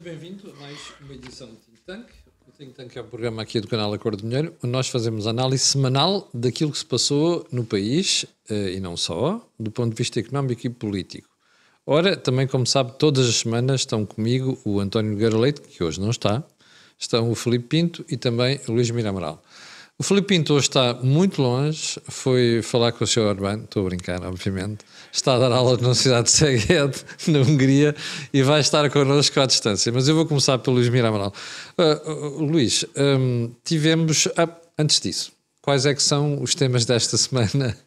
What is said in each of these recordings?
Bem-vindo a mais uma edição do Think Tank. O Think Tank é um programa aqui do canal Acordo do Dinheiro, onde nós fazemos análise semanal daquilo que se passou no país, e não só, do ponto de vista económico e político. Ora, também como sabe, todas as semanas estão comigo o António Nogueira Leite, que hoje não está, estão o Filipe Pinto e também o Luís Mira Amaral. O Filipe Pinto hoje está muito longe, foi falar com o Sr. Orbán, estou a brincar, obviamente, está a dar aula na Universidade de Szeged, na Hungria, e vai estar connosco à distância. Mas eu vou começar pelo Luís Mira Amaral. Luís, tivemos, antes disso, quais é que são os temas desta semana?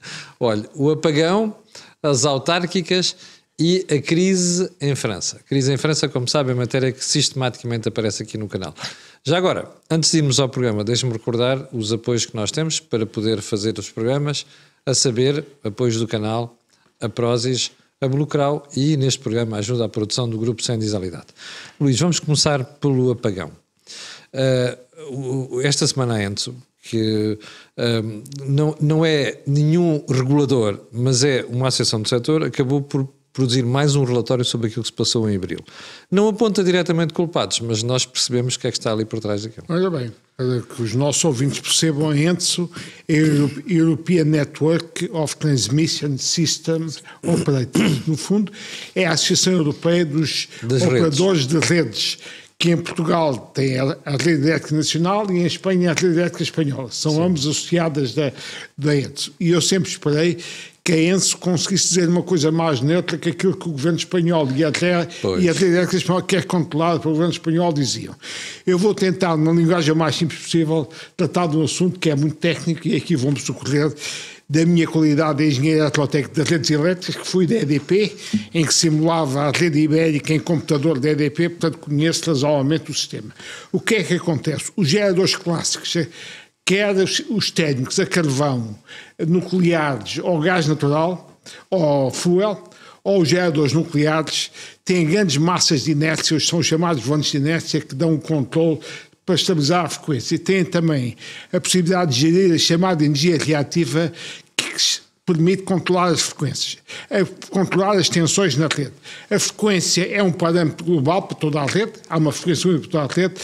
Olha, o apagão, as autárquicas e a crise em França. A crise em França, como sabem, é uma matéria que sistematicamente aparece aqui no canal. Já agora, antes de irmos ao programa, deixe-me recordar os apoios que nós temos para poder fazer os programas, a saber, apoios do canal, a Prozis, a Blucrau e, neste programa, ajuda à produção do Grupo Sem Disalidade. Luís, vamos começar pelo apagão. Esta semana a Enso, que não é nenhum regulador, mas é uma associação do setor, acabou por produzir mais um relatório sobre aquilo que se passou em abril. Não aponta diretamente culpados, mas nós percebemos o que é que está ali por trás daquilo. Olha bem, para que os nossos ouvintes percebam, a ENTSO é a European Network of Transmission Systems Operators. No fundo, é a Associação Europeia dos Operadores de Redes, que em Portugal tem a Rede Elétrica Nacional e em Espanha a Rede Elétrica Espanhola. São ambas associadas da ENTSO. E eu sempre esperei que a ENTSO conseguisse dizer uma coisa mais neutra que aquilo que o governo espanhol e a Rede Elétrica Espanhola, que é controlada pelo governo espanhol, diziam. Eu vou tentar, na linguagem mais simples possível, tratar de um assunto que é muito técnico e aqui vou-me socorrer da minha qualidade de engenheiro eletrotécnico das redes elétricas, que fui da EDP, em que simulava a rede ibérica em computador da EDP, portanto conheço razoavelmente o sistema. O que é que acontece? Os geradores clássicos, quer os térmicos a carvão, nucleares ou gás natural, ou fuel, ou os geradores nucleares, têm grandes massas de inércia, são os chamados vantes de inércia, que dão um controle para estabilizar a frequência. E têm também a possibilidade de gerir a chamada energia reativa, que permite controlar as frequências, controlar as tensões na rede. A frequência é um parâmetro global para toda a rede, há uma frequência única para toda a rede.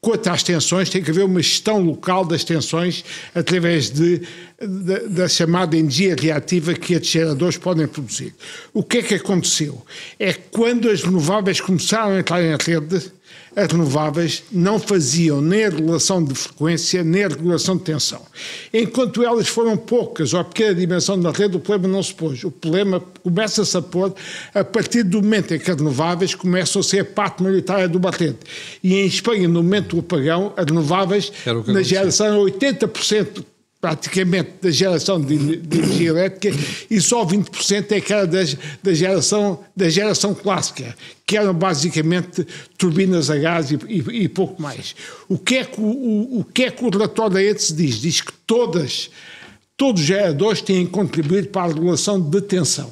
Quanto às tensões, tem que haver uma gestão local das tensões através da chamada energia reativa que estes geradores podem produzir. O que é que aconteceu? É que quando as renováveis começaram a entrar em rede, as renováveis não faziam nem a regulação de frequência, nem a regulação de tensão. Enquanto elas foram poucas ou a pequena dimensão da rede, o problema não se pôs. O problema começa-se a pôr a partir do momento em que as renováveis começam a ser a parte maioritária de uma rede. E em Espanha, no momento do apagão, as renováveis, na geração, 80% praticamente da geração de energia elétrica e só 20% é que era da geração clássica, que eram basicamente turbinas a gás e pouco mais. O que é que o relatório da ETS diz? Diz que todos os geradores têm contribuído para a regulação de tensão.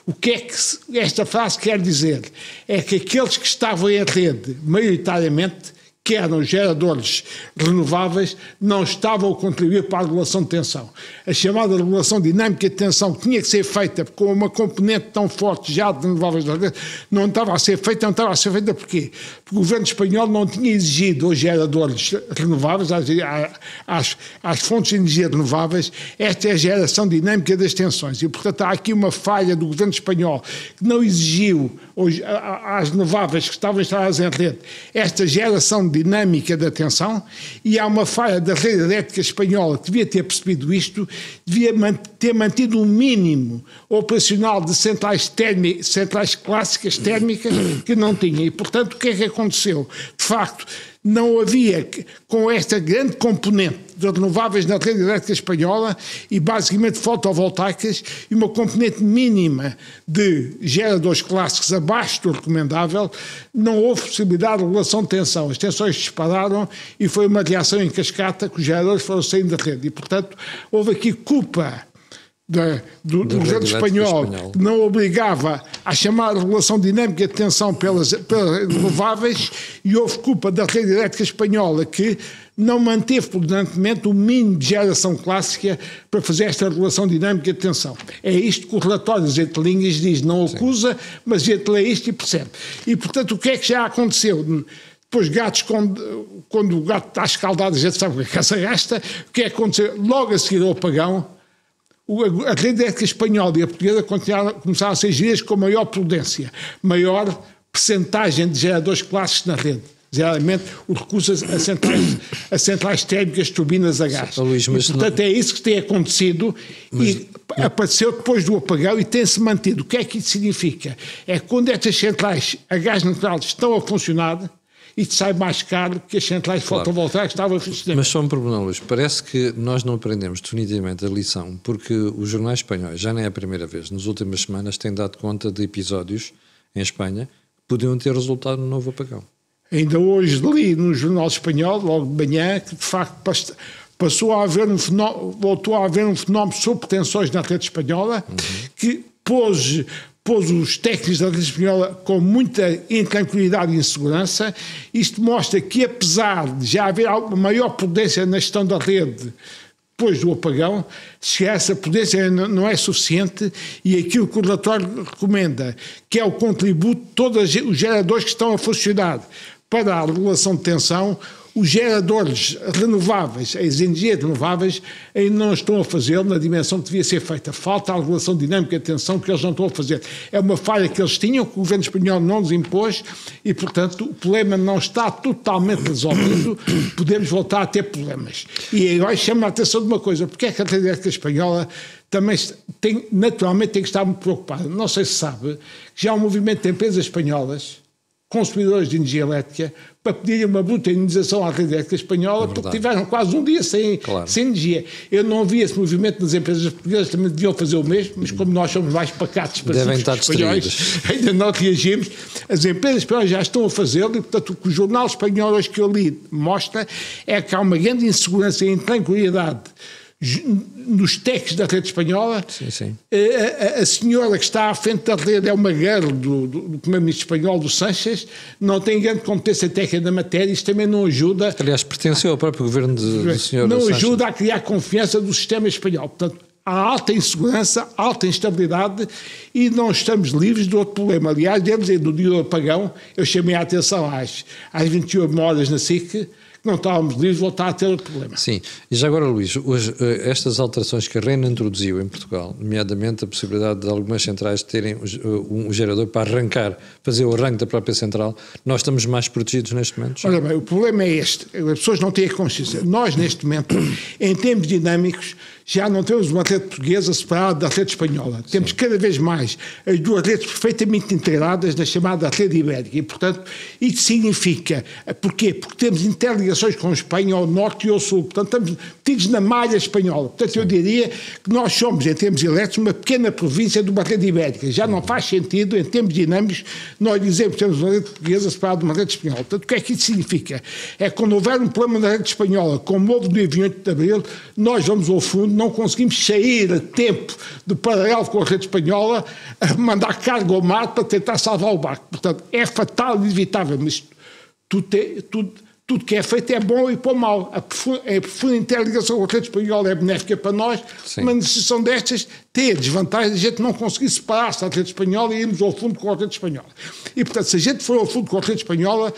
O que é que esta frase quer dizer? É que aqueles que estavam em rede, maioritariamente, que eram geradores renováveis, não estavam a contribuir para a regulação de tensão. A chamada regulação dinâmica de tensão, que tinha que ser feita com uma componente tão forte já de renováveis da rede, não estava a ser feita. Não estava a ser feita porquê? Porque o governo espanhol não tinha exigido aos geradores renováveis, às fontes de energia renováveis, esta é a geração dinâmica das tensões. E, portanto, há aqui uma falha do governo espanhol que não exigiu às renováveis que estavam instaladas em rede esta geração dinâmica da tensão, e há uma falha da rede elétrica espanhola que devia ter percebido isto, devia ter mantido um mínimo operacional de centrais clássicas térmicas que não tinha. E, portanto, o que é que aconteceu? De facto, não havia, com esta grande componente de renováveis na rede elétrica espanhola e basicamente fotovoltaicas e uma componente mínima de geradores clássicos abaixo do recomendável, não houve possibilidade de regulação de tensão. As tensões dispararam e foi uma reação em cascata que os geradores foram saindo da rede. E, portanto, houve aqui culpa do governo espanhol, que não obrigava a chamar a regulação dinâmica de tensão pelas renováveis, e houve culpa da rede elétrica espanhola, que não manteve prudentemente o mínimo de geração clássica para fazer esta regulação dinâmica de tensão. É isto que o relatório das entrelinhas diz, não acusa, mas a gente lê isto e percebe. E, portanto, o que é que já aconteceu? Depois, gatos, quando o gato está escaldado, a gente sabe o que a casa gasta. O que é que aconteceu? Logo a seguir ao apagão, a rede elétrica espanhola e a portuguesa começaram a ser geridas com maior prudência, maior percentagem de geradores clássicos na rede. Geralmente, o recurso a centrais térmicas, turbinas a gás. Luís, mas portanto, é isso que tem acontecido e apareceu depois do apagão e tem-se mantido. O que é que isso significa? É que quando estas centrais a gás natural estão a funcionar, isto sai mais caro que as centrais fotovoltaicas estavam a funcionar. Mas só um problema, Luís. Parece que nós não aprendemos definitivamente a lição, porque os jornais espanhóis, já nem é a primeira vez, nas últimas semanas têm dado conta de episódios em Espanha que podiam ter resultado num novo apagão. Ainda hoje li no jornal espanhol, logo de manhã, que de facto voltou a haver um fenómeno de sobretensões na rede espanhola, que pôs os técnicos da rede espanhola com muita intranquilidade e insegurança. Isto mostra que, apesar de já haver uma maior prudência na gestão da rede depois do apagão, se essa prudência não é suficiente, e aquilo que o relatório recomenda, que é o contributo de todos os geradores que estão a funcionar para a regulação de tensão, os geradores renováveis, as energias renováveis, ainda não estão a fazê-lo na dimensão que devia ser feita. Falta a regulação dinâmica de tensão que eles não estão a fazer. É uma falha que eles tinham, que o governo espanhol não nos impôs, e, portanto, o problema não está totalmente resolvido. Podemos voltar a ter problemas. E agora chama a atenção de uma coisa: porque é que a rede elétrica espanhola também naturalmente tem que estar muito preocupada? Não sei se sabe que já há um movimento de empresas espanholas, consumidores de energia elétrica, para pedirem uma bruta indenização à rede elétrica espanhola, porque tiveram quase um dia sem energia. Eu não vi esse movimento nas empresas portuguesas, também deviam fazer o mesmo, mas como nós somos mais pacatos para os espanhóis, ainda não reagimos. As empresas espanholas já estão a fazê-lo, e, portanto, o que o jornal espanhol hoje que eu li mostra é que há uma grande insegurança e intranquilidade nos técnicos da rede espanhola. Sim. A senhora que está à frente da rede é uma guerra do primeiro-ministro espanhol, do Sánchez, não tem grande competência técnica na matéria. Isto também não ajuda. Aliás, pertenceu ao próprio governo do senhor não Sánchez. Ajuda a criar confiança do sistema espanhol. Portanto, há alta insegurança, alta instabilidade, e não estamos livres de outro problema. Aliás, devo dizer, no dia do apagão, eu chamei a atenção às 21 horas na SIC, não estávamos livres de voltar a ter outro problema. Sim, e já agora, Luís, hoje, estas alterações que a REN introduziu em Portugal, nomeadamente a possibilidade de algumas centrais terem um gerador para arrancar, fazer o arranque da própria central, nós estamos mais protegidos neste momento? Olha bem, o problema é este: as pessoas não têm a consciência. Nós, neste momento, em termos dinâmicos, já não temos uma rede portuguesa separada da rede espanhola. Temos cada vez mais as duas redes perfeitamente integradas na chamada rede ibérica. E, portanto, isso significa... Porquê? Porque temos interligações com a Espanha ao norte e ao sul. Portanto, estamos metidos na malha espanhola. Portanto, eu diria que nós somos, em termos elétricos, uma pequena província de uma rede ibérica. Já não faz sentido, em termos dinâmicos, nós dizemos que temos uma rede portuguesa separada de uma rede espanhola. Portanto, o que é que isso significa? É que quando houver um problema na rede espanhola, como houve no dia 28 de abril, nós vamos ao fundo, não conseguimos sair a tempo de paralelo com a rede espanhola, a mandar carga ao mar para tentar salvar o barco. Portanto, é fatal e inevitável, mas tudo que é feito é bom e para o mal. A profunda interligação com a rede espanhola é benéfica para nós. Sim. Uma negociação destas tem a desvantagem de a gente não conseguir separar-se da rede espanhola e irmos ao fundo com a rede espanhola. E, portanto, se a gente for ao fundo com a rede espanhola,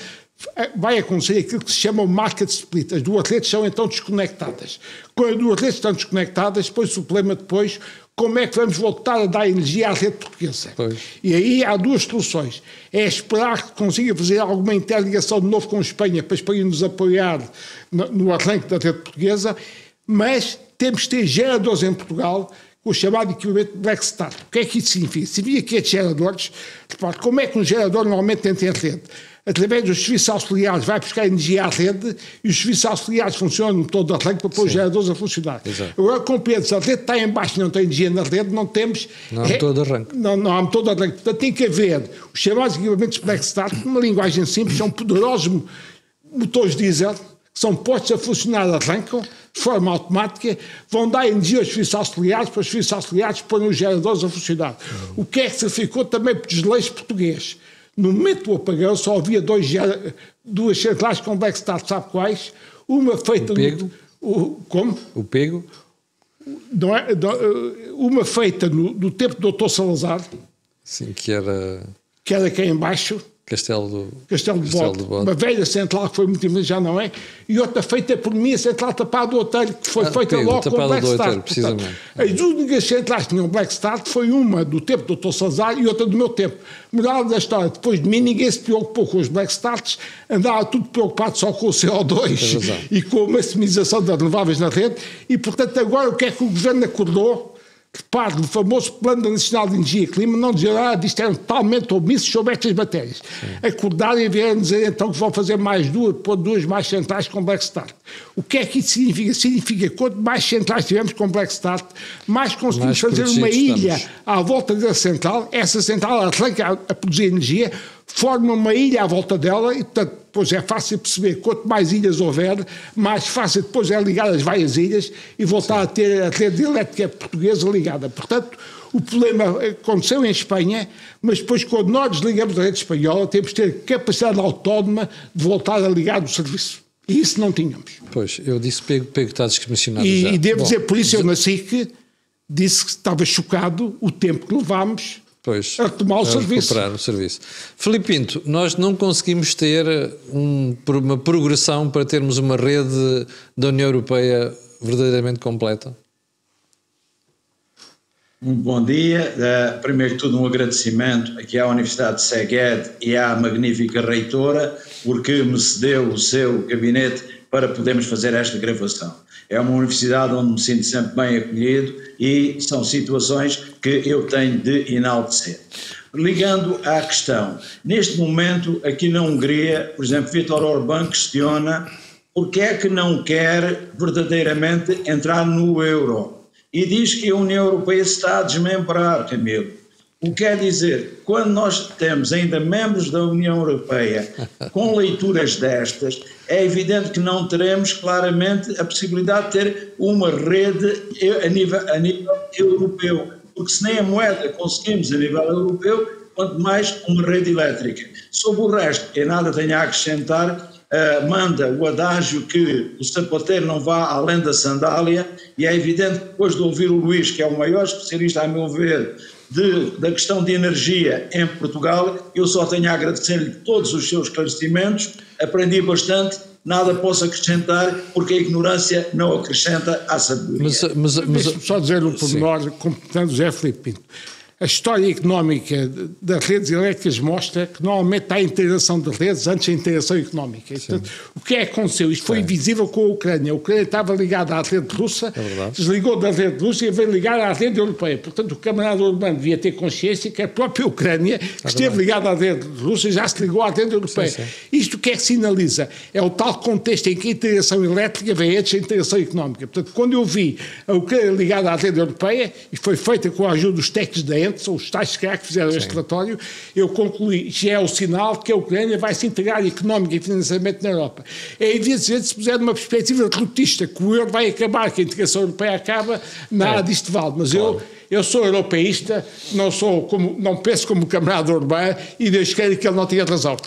vai acontecer aquilo que se chama o market split. As duas redes são então desconectadas. Quando as duas redes estão desconectadas, depois o problema como é que vamos voltar a dar energia à rede portuguesa? Pois. E aí há duas soluções. É esperar que consiga fazer alguma interligação de novo com a Espanha, para a Espanha nos apoiar no arranque da rede portuguesa, mas temos que ter geradores em Portugal, o chamado equipamento Black Start. O que é que isso significa? Significa que estes geradores, repare, como é que um gerador normalmente entra em rede? Através dos serviços auxiliares vai buscar energia à rede, e os serviços auxiliares funcionam no motor de arranque para pôr os geradores a funcionar. Exato. Agora, compreende, se a rede está em baixo e não tem energia na rede, não temos... Não há motor de arranque. Não há motor de arranque. Portanto, tem que haver os chamados equipamentos Black Start, numa linguagem simples, são poderosos motores diesel, são postos a funcionar, arrancam de forma automática, vão dar energia aos serviços auxiliares, para os serviços auxiliares põem os geradores a funcionar. O que é que se ficou também por desleixo português? No momento do apagão só havia duas centrais com black start, sabe quais? Uma feita... O Pego? Como? O Pego? Uma feita no tempo do Dr. Salazar. Sim, que era cá em baixo. Castelo de Bode. Uma velha central que foi muito importante, já não é, e outra feita por mim, a central tapada do hotel, que foi feita Pego, logo com Black Start. Precisamente. As únicas centrais que tinham Black Start foi uma do tempo do Dr. Salazar e outra do meu tempo. Moral da história, depois de mim ninguém se preocupou com os Black Starts, andava tudo preocupado só com o CO2 e com a maximização das renováveis na rede, e portanto agora o que é que o Governo acordou? Que parte do famoso Plano Nacional de Energia e Clima, não dizer disto eram totalmente omissos sobre estas matérias. Acordarem e vieram dizer então que vão fazer pôr duas mais centrais com Black Start. O que é que isso significa? Significa que quanto mais centrais tivermos com Black Start, mais conseguimos fazer uma ilha à volta da central, essa central arranca a produzir energia, forma uma ilha à volta dela e, portanto, depois é fácil perceber, quanto mais ilhas houver, mais fácil depois é ligar as várias ilhas e voltar a ter a rede elétrica portuguesa ligada. Portanto, o problema aconteceu em Espanha, mas depois quando nós desligamos a rede espanhola, temos que ter capacidade autónoma de voltar a ligar o serviço. E isso não tínhamos. Pois, eu disse Pego está descomissionado já. E devo dizer, por isso eu na SIC disse que estava chocado o tempo que levámos a retomar o serviço. Recuperar o serviço. Filipe Pinto, nós não conseguimos ter uma progressão para termos uma rede da União Europeia verdadeiramente completa? Um bom dia. Primeiro de tudo, um agradecimento aqui à Universidade de Szeged e à magnífica reitora, porque me cedeu o seu gabinete para podermos fazer esta gravação. É uma universidade onde me sinto sempre bem acolhido e são situações que eu tenho de enaltecer. Ligando à questão, neste momento, aqui na Hungria, por exemplo, Viktor Orbán questiona porque é que não quer verdadeiramente entrar no euro. E diz que a União Europeia se está a desmembrar, Camilo. O que quer dizer, quando nós temos ainda membros da União Europeia com leituras destas, é evidente que não teremos claramente a possibilidade de ter uma rede a nível europeu, porque se nem a moeda conseguimos a nível europeu, quanto mais uma rede elétrica. Sobre o resto, eu nada tenho a acrescentar, manda o adágio que o sapateiro não vá além da sandália, e é evidente que depois de ouvir o Luís, que é o maior especialista, a meu ver, da questão de energia em Portugal, eu só tenho a agradecer-lhe todos os seus esclarecimentos, aprendi bastante, nada posso acrescentar, porque a ignorância não acrescenta à sabedoria. Deixe-me só dizer um pormenor, completando José Filipe Pinto. A história económica das redes elétricas mostra que normalmente há integração de redes antes da integração económica. E, portanto, o que é que aconteceu? Isto foi invisível com a Ucrânia. A Ucrânia estava ligada à rede russa, desligou da rede russa e veio ligar à rede europeia. Portanto, o camarada Orbán devia ter consciência que a própria Ucrânia, que esteve ligada à rede russa, já se ligou à rede europeia. Isto o que é que sinaliza? É o tal contexto em que a integração elétrica vem antes da integração económica. Portanto, quando eu vi a Ucrânia ligada à rede europeia, e foi feita com a ajuda dos técnicos da são os tais que fizeram este relatório, eu concluí que é o sinal que a Ucrânia vai se integrar económica e financeiramente na Europa. É evidente que se puser numa perspectiva derrotista, que o euro vai acabar, que a integração europeia acaba, nada disto vale. Mas eu sou europeísta, não penso como o camarada Orbán e Deus queira que ele não tenha razão.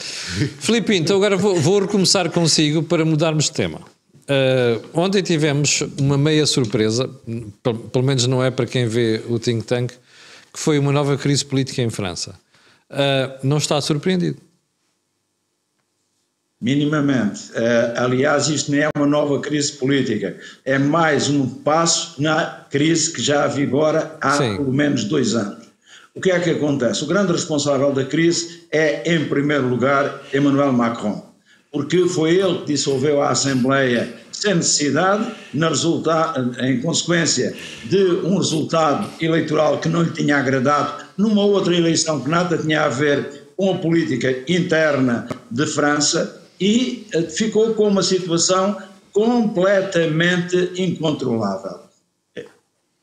Filipe, então agora vou recomeçar consigo para mudarmos de tema. Ontem tivemos uma meia surpresa, pelo menos não é para quem vê o think tank, que foi uma nova crise política em França. Não está surpreendido? Minimamente. Aliás, isto nem é uma nova crise política, é mais um passo na crise que já vigora há pelo menos 2 anos. O que é que acontece? O grande responsável da crise é, em primeiro lugar, Emmanuel Macron, porque foi ele que dissolveu a Assembleia sem necessidade, em consequência de um resultado eleitoral que não lhe tinha agradado, numa outra eleição que nada tinha a ver com a política interna de França, e ficou com uma situação completamente incontrolável.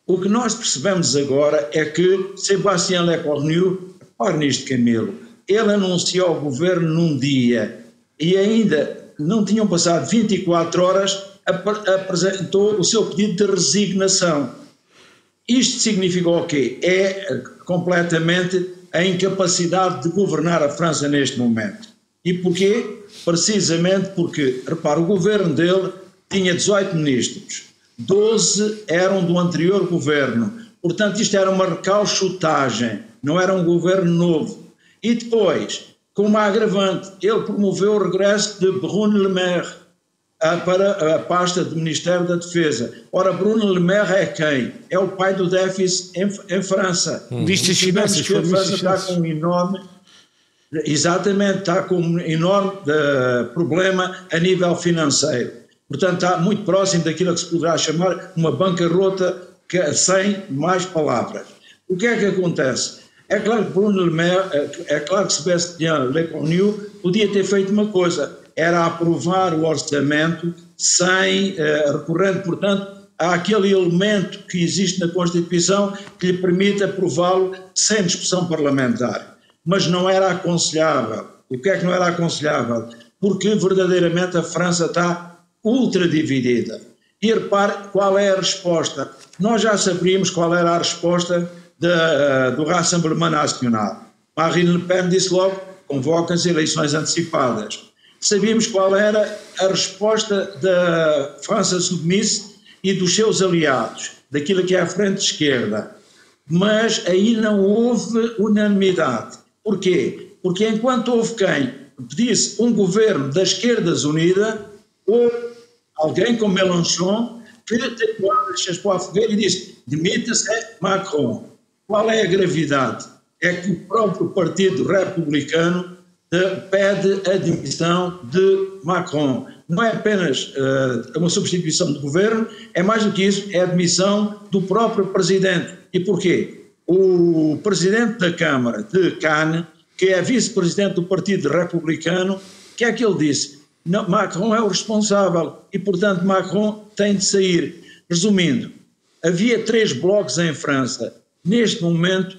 O que nós percebemos agora é que Sébastien Lecornu, repare nisto, Camilo, ele anunciou ao governo num dia e ainda não tinham passado 24 horas, apresentou o seu pedido de resignação. Isto significou o quê? É completamente a incapacidade de governar a França neste momento. E porquê? Precisamente porque, repara, o governo dele tinha 18 ministros, 12 eram do anterior governo, portanto isto era uma recalchutagem, não era um governo novo. E depois, com uma agravante, ele promoveu o regresso de Bruno Le Maire para a pasta do Ministério da Defesa. Ora, Bruno Le Maire é quem? É o pai do déficit em França. Vistas finanças, que a França está com um enorme... Exatamente, está com um enorme problema a nível financeiro. Portanto, está muito próximo daquilo que se poderá chamar uma bancarrota sem mais palavras. O que é que acontece? É claro que Bruno Le Maire, é claro que Sébastien Lecornu podia ter feito uma coisa, era aprovar o orçamento sem, recorrendo, portanto, àquele elemento que existe na Constituição que lhe permite aprová-lo sem discussão parlamentar. Mas não era aconselhável. E porquê é que não era aconselhável? Porque verdadeiramente a França está ultra dividida. E repare qual é a resposta. Nós já sabíamos qual era a resposta do Rassemblement National. Marine Le Pen disse logo, convoca-se eleições antecipadas. Sabíamos qual era a resposta da França Submisse e dos seus aliados, daquilo que é a frente esquerda. Mas aí não houve unanimidade. Porquê? Porque enquanto houve quem pedisse um governo da esquerda unida, houve alguém como Mélenchon que teve as cheias para a fogueira e disse: demita-se Macron. Qual é a gravidade? É que o próprio Partido Republicano pede a demissão de Macron. Não é apenas uma substituição do governo, é mais do que isso, é a demissão do próprio presidente. E porquê? O presidente da Câmara de Cannes, que é vice-presidente do Partido Republicano, o que é que ele disse? Não, Macron é o responsável e, portanto, Macron tem de sair. Resumindo, havia 3 blocos em França. Neste momento,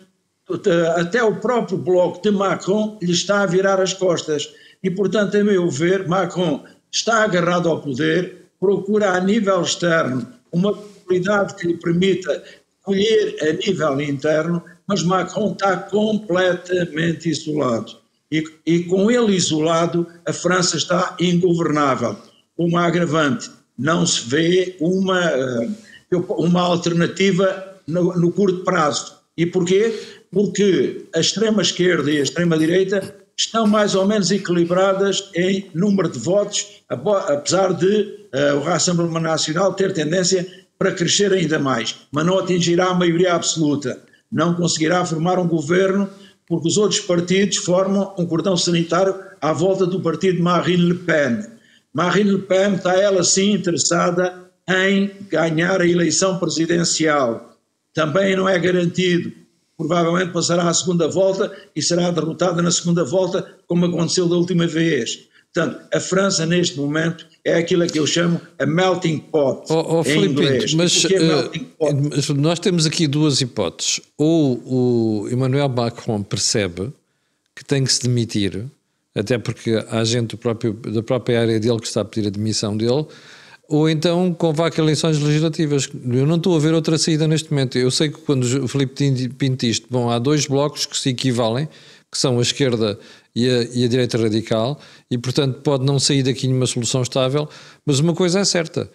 até o próprio bloco de Macron lhe está a virar as costas. E, portanto, a meu ver, Macron está agarrado ao poder, procura a nível externo uma possibilidade que lhe permita colher a nível interno, mas Macron está completamente isolado. E com ele isolado, a França está ingovernável. Uma agravante, não se vê uma alternativa no curto prazo. E porquê? Porque a extrema-esquerda e a extrema-direita estão mais ou menos equilibradas em número de votos, apesar de o Rassemblement National ter tendência para crescer ainda mais, mas não atingirá a maioria absoluta, não conseguirá formar um governo, porque os outros partidos formam um cordão sanitário à volta do partido de Marine Le Pen. Marine Le Pen está ela sim interessada em ganhar a eleição presidencial. Também não é garantido, provavelmente passará à segunda volta e será derrotada na segunda volta, como aconteceu da última vez. Portanto, a França neste momento é aquilo que eu chamo a melting pot em inglês. Mas nós temos aqui 2 hipóteses. Ou o Emmanuel Macron percebe que tem que se demitir, até porque há gente da própria área dele que está a pedir a demissão dele, ou então convoca eleições legislativas. Eu não estou a ver outra saída neste momento. Eu sei que quando o Filipe Pinto diz isto, há 2 blocos que se equivalem, que são a esquerda e a direita radical, e portanto pode não sair daqui nenhuma solução estável, mas uma coisa é certa,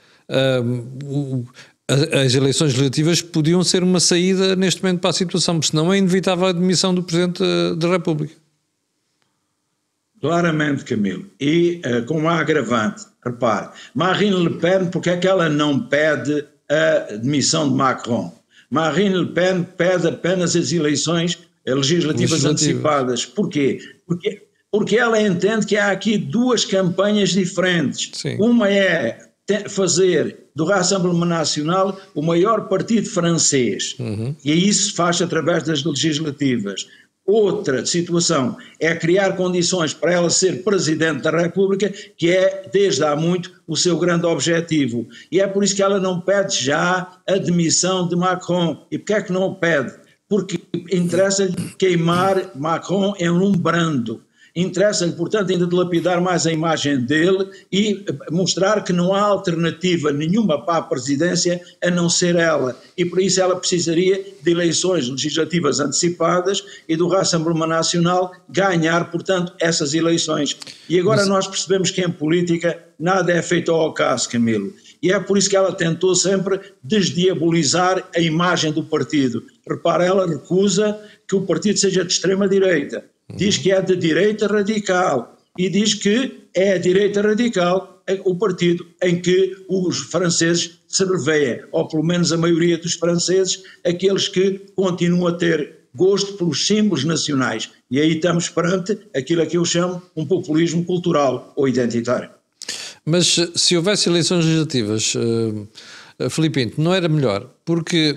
as eleições legislativas podiam ser uma saída neste momento para a situação, porque senão é inevitável a demissão do Presidente da República. Claramente, Camilo, e com uma agravante, repare, Marine Le Pen, porque é que ela não pede a demissão de Macron? Marine Le Pen pede apenas as eleições legislativas antecipadas. Porquê? Porque ela entende que há aqui 2 campanhas diferentes. Sim. Uma é fazer do Rassemblement National o maior partido francês, e isso se faz através das legislativas. Outra situação é criar condições para ela ser Presidente da República, que é, desde há muito, o seu grande objetivo. E é por isso que ela não pede já a demissão de Macron. E porquê é que não o pede? Porque interessa-lhe queimar Macron em um brando. Interessa-lhe, portanto, ainda dilapidar mais a imagem dele e mostrar que não há alternativa nenhuma para a presidência a não ser ela. E por isso ela precisaria de eleições legislativas antecipadas e do Rassemblement Nacional ganhar, portanto, essas eleições. E agora nós percebemos que em política nada é feito ao acaso, Camilo. E é por isso que ela tentou sempre desdiabolizar a imagem do partido. Repara, ela recusa que o partido seja de extrema-direita. Diz que é de direita radical e diz que é a direita radical o partido em que os franceses se revêem, ou pelo menos a maioria dos franceses, aqueles que continuam a ter gosto pelos símbolos nacionais. E aí estamos perante aquilo a que eu chamo um populismo cultural ou identitário. Mas se houvesse eleições legislativas, Filipe Pinto, não era melhor? Porque,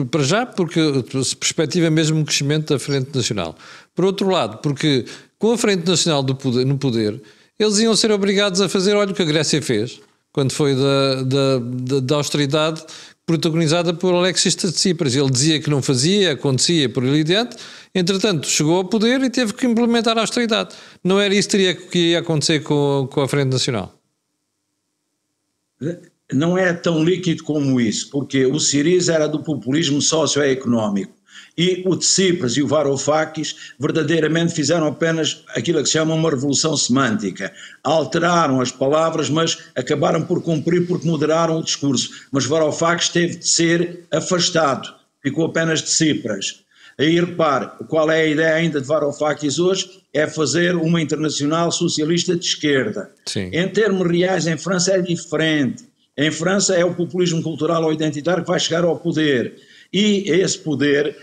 para já, porque se perspectiva mesmo um crescimento da Frente Nacional. Por outro lado, porque com a Frente Nacional no poder, eles iam ser obrigados a fazer, olha o que a Grécia fez, quando foi da austeridade protagonizada por Alexis Tsipras. Ele dizia que não fazia, acontecia por ali adiante, entretanto chegou ao poder e teve que implementar a austeridade. Não era isso que ia acontecer com a Frente Nacional? Não é tão líquido como isso, porque o Syriza era do populismo socioeconómico e o Tsipras e o Varoufakis verdadeiramente fizeram apenas aquilo que se chama uma revolução semântica. Alteraram as palavras, mas acabaram por cumprir porque moderaram o discurso. Mas Varoufakis teve de ser afastado, ficou apenas Tsipras. Aí repare, qual é a ideia ainda de Varoufakis hoje? É fazer uma internacional socialista de esquerda. Sim. Em termos reais, em França é diferente. Em França é o populismo cultural ou identitário que vai chegar ao poder. E esse poder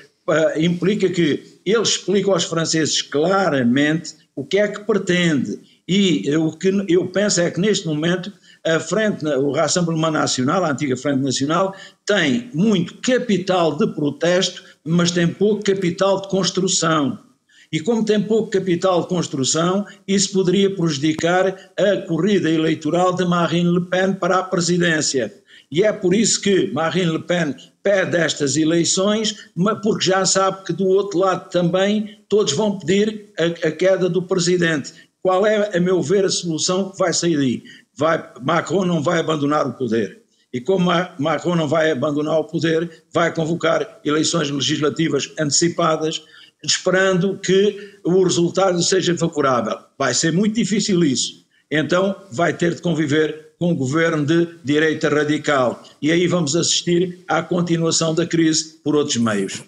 implica que ele explica aos franceses claramente o que é que pretende. E o que eu penso é que neste momento o Rassemblement Nacional, a antiga Frente Nacional, tem muito capital de protesto, mas tem pouco capital de construção. E como tem pouco capital de construção, isso poderia prejudicar a corrida eleitoral de Marine Le Pen para a presidência. E é por isso que Marine Le Pen pede estas eleições, porque já sabe que do outro lado também todos vão pedir a queda do presidente. Qual é, a meu ver, a solução que vai sair daí? Macron não vai abandonar o poder. E como Macron não vai abandonar o poder, vai convocar eleições legislativas antecipadas, esperando que o resultado seja favorável. Vai ser muito difícil isso. Então vai ter de conviver com um governo de direita radical. E aí vamos assistir à continuação da crise por outros meios.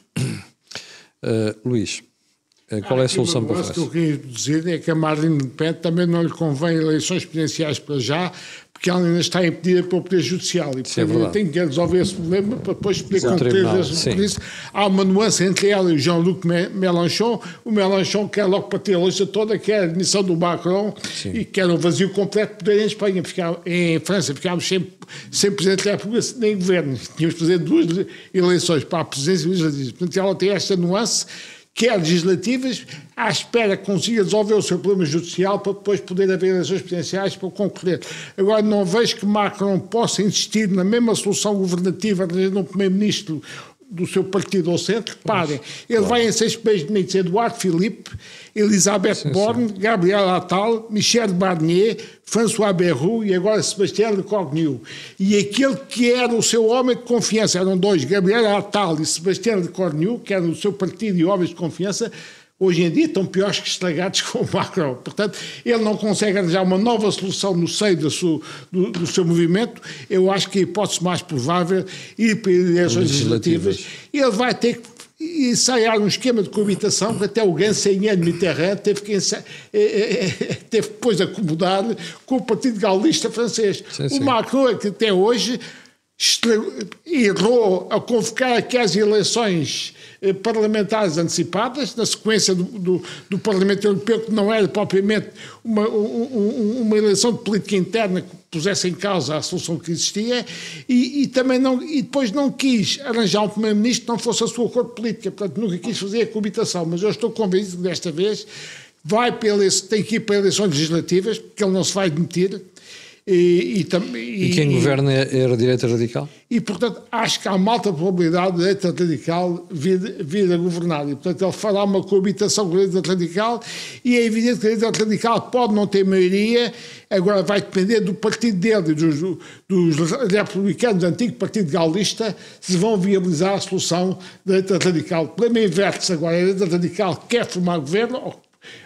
Luís, qual é a solução para a França? O que eu queria dizer é que a Marine Le Pen também não lhe convém eleições presidenciais para já, porque ela ainda está impedida pelo Poder Judicial e portanto tem que resolver esse problema para depois poder cumprir. Por isso há uma nuance entre ela e o Jean-Luc Mélenchon. O Mélenchon quer logo para ter a lista toda, quer a admissão do Macron e quer um vazio completo de poder em Espanha. Em França ficámos sem Presidente da República nem governo. Tínhamos de fazer 2 eleições para a presidência legislativa. Portanto, ela tem esta nuance, quer legislativas, à espera que consiga resolver o seu problema judicial para depois poder haver eleições presidenciais para concorrer. Agora, não vejo que Macron possa insistir na mesma solução governativa de um primeiro-ministro do seu partido ao centro. Reparem, ele vai em 6 países bonitos: Eduardo Philippe, Elisabeth Borne, Gabriel Attal, Michel Barnier, François Bayrou e agora Sébastien Lecornu. E aquele que era o seu homem de confiança, eram 2, Gabriel Attal e Sébastien Lecornu, que eram o seu partido e homens de confiança, hoje em dia estão piores que estragados com o Macron. Portanto, ele não consegue arranjar uma nova solução no seio do seu movimento. Eu acho que a hipótese mais provável é ir para eleições legislativas. Ele vai ter que ensaiar um esquema de coabitação que até o Gansenien de Mitterrand teve depois de acomodar com o Partido Gaullista francês. O Macron é que até hoje errou a convocar aquelas eleições parlamentares antecipadas, na sequência do Parlamento Europeu, que não era propriamente uma eleição de política interna que pusesse em causa a solução que existia, e depois não quis arranjar um primeiro-ministro que não fosse a sua cor política, portanto nunca quis fazer a coabitação, mas eu estou convencido que desta vez tem que ir para eleições legislativas, porque ele não se vai demitir. E quem governa é a direita radical? E, portanto, acho que há uma alta probabilidade da direita radical vir a governar. E, portanto, ele fará uma coabitação com a direita radical e é evidente que a direita radical pode não ter maioria, agora vai depender do partido dele e dos republicanos, do antigo partido gaulista, se vão viabilizar a solução da direita radical. O problema inverte-se agora, a direita radical quer formar governo,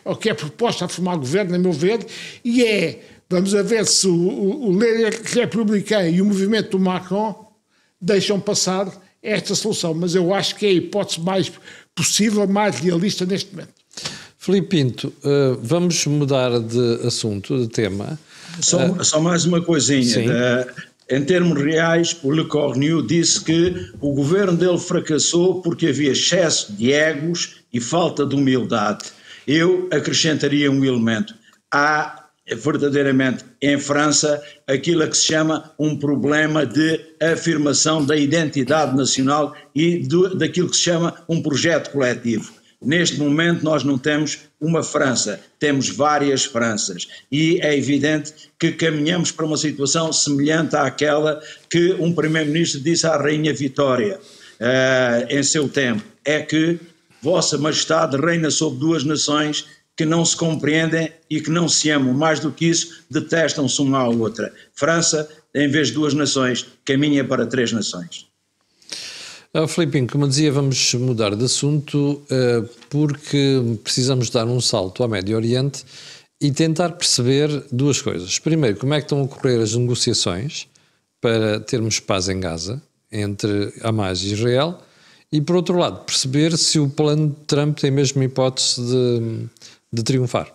ou quer proposta a formar governo, a meu ver, e vamos a ver se o líder republicano e o movimento do Macron deixam passar esta solução, mas eu acho que é a hipótese mais possível, mais realista neste momento. Filipe Pinto, vamos mudar de assunto, de tema. Só mais uma coisinha. Em termos reais, o Le Cornu disse que o governo dele fracassou porque havia excesso de egos e falta de humildade. Eu acrescentaria um elemento. Há verdadeiramente em França aquilo a que se chama um problema de afirmação da identidade nacional e daquilo que se chama um projeto coletivo. Neste momento nós não temos uma França, temos várias Franças e é evidente que caminhamos para uma situação semelhante àquela que um primeiro-ministro disse à Rainha Vitória em seu tempo, é que Vossa Majestade reina sobre duas nações que não se compreendem e que não se amam, mais do que isso, detestam-se uma à outra. França, em vez de duas nações, caminha para três nações. Filipinho, como dizia, vamos mudar de assunto porque precisamos dar um salto ao Médio Oriente e tentar perceber duas coisas. Primeiro, como é que estão a ocorrer as negociações para termos paz em Gaza, entre Hamas e Israel, e por outro lado, perceber se o plano de Trump tem mesmo hipótese de triunfar.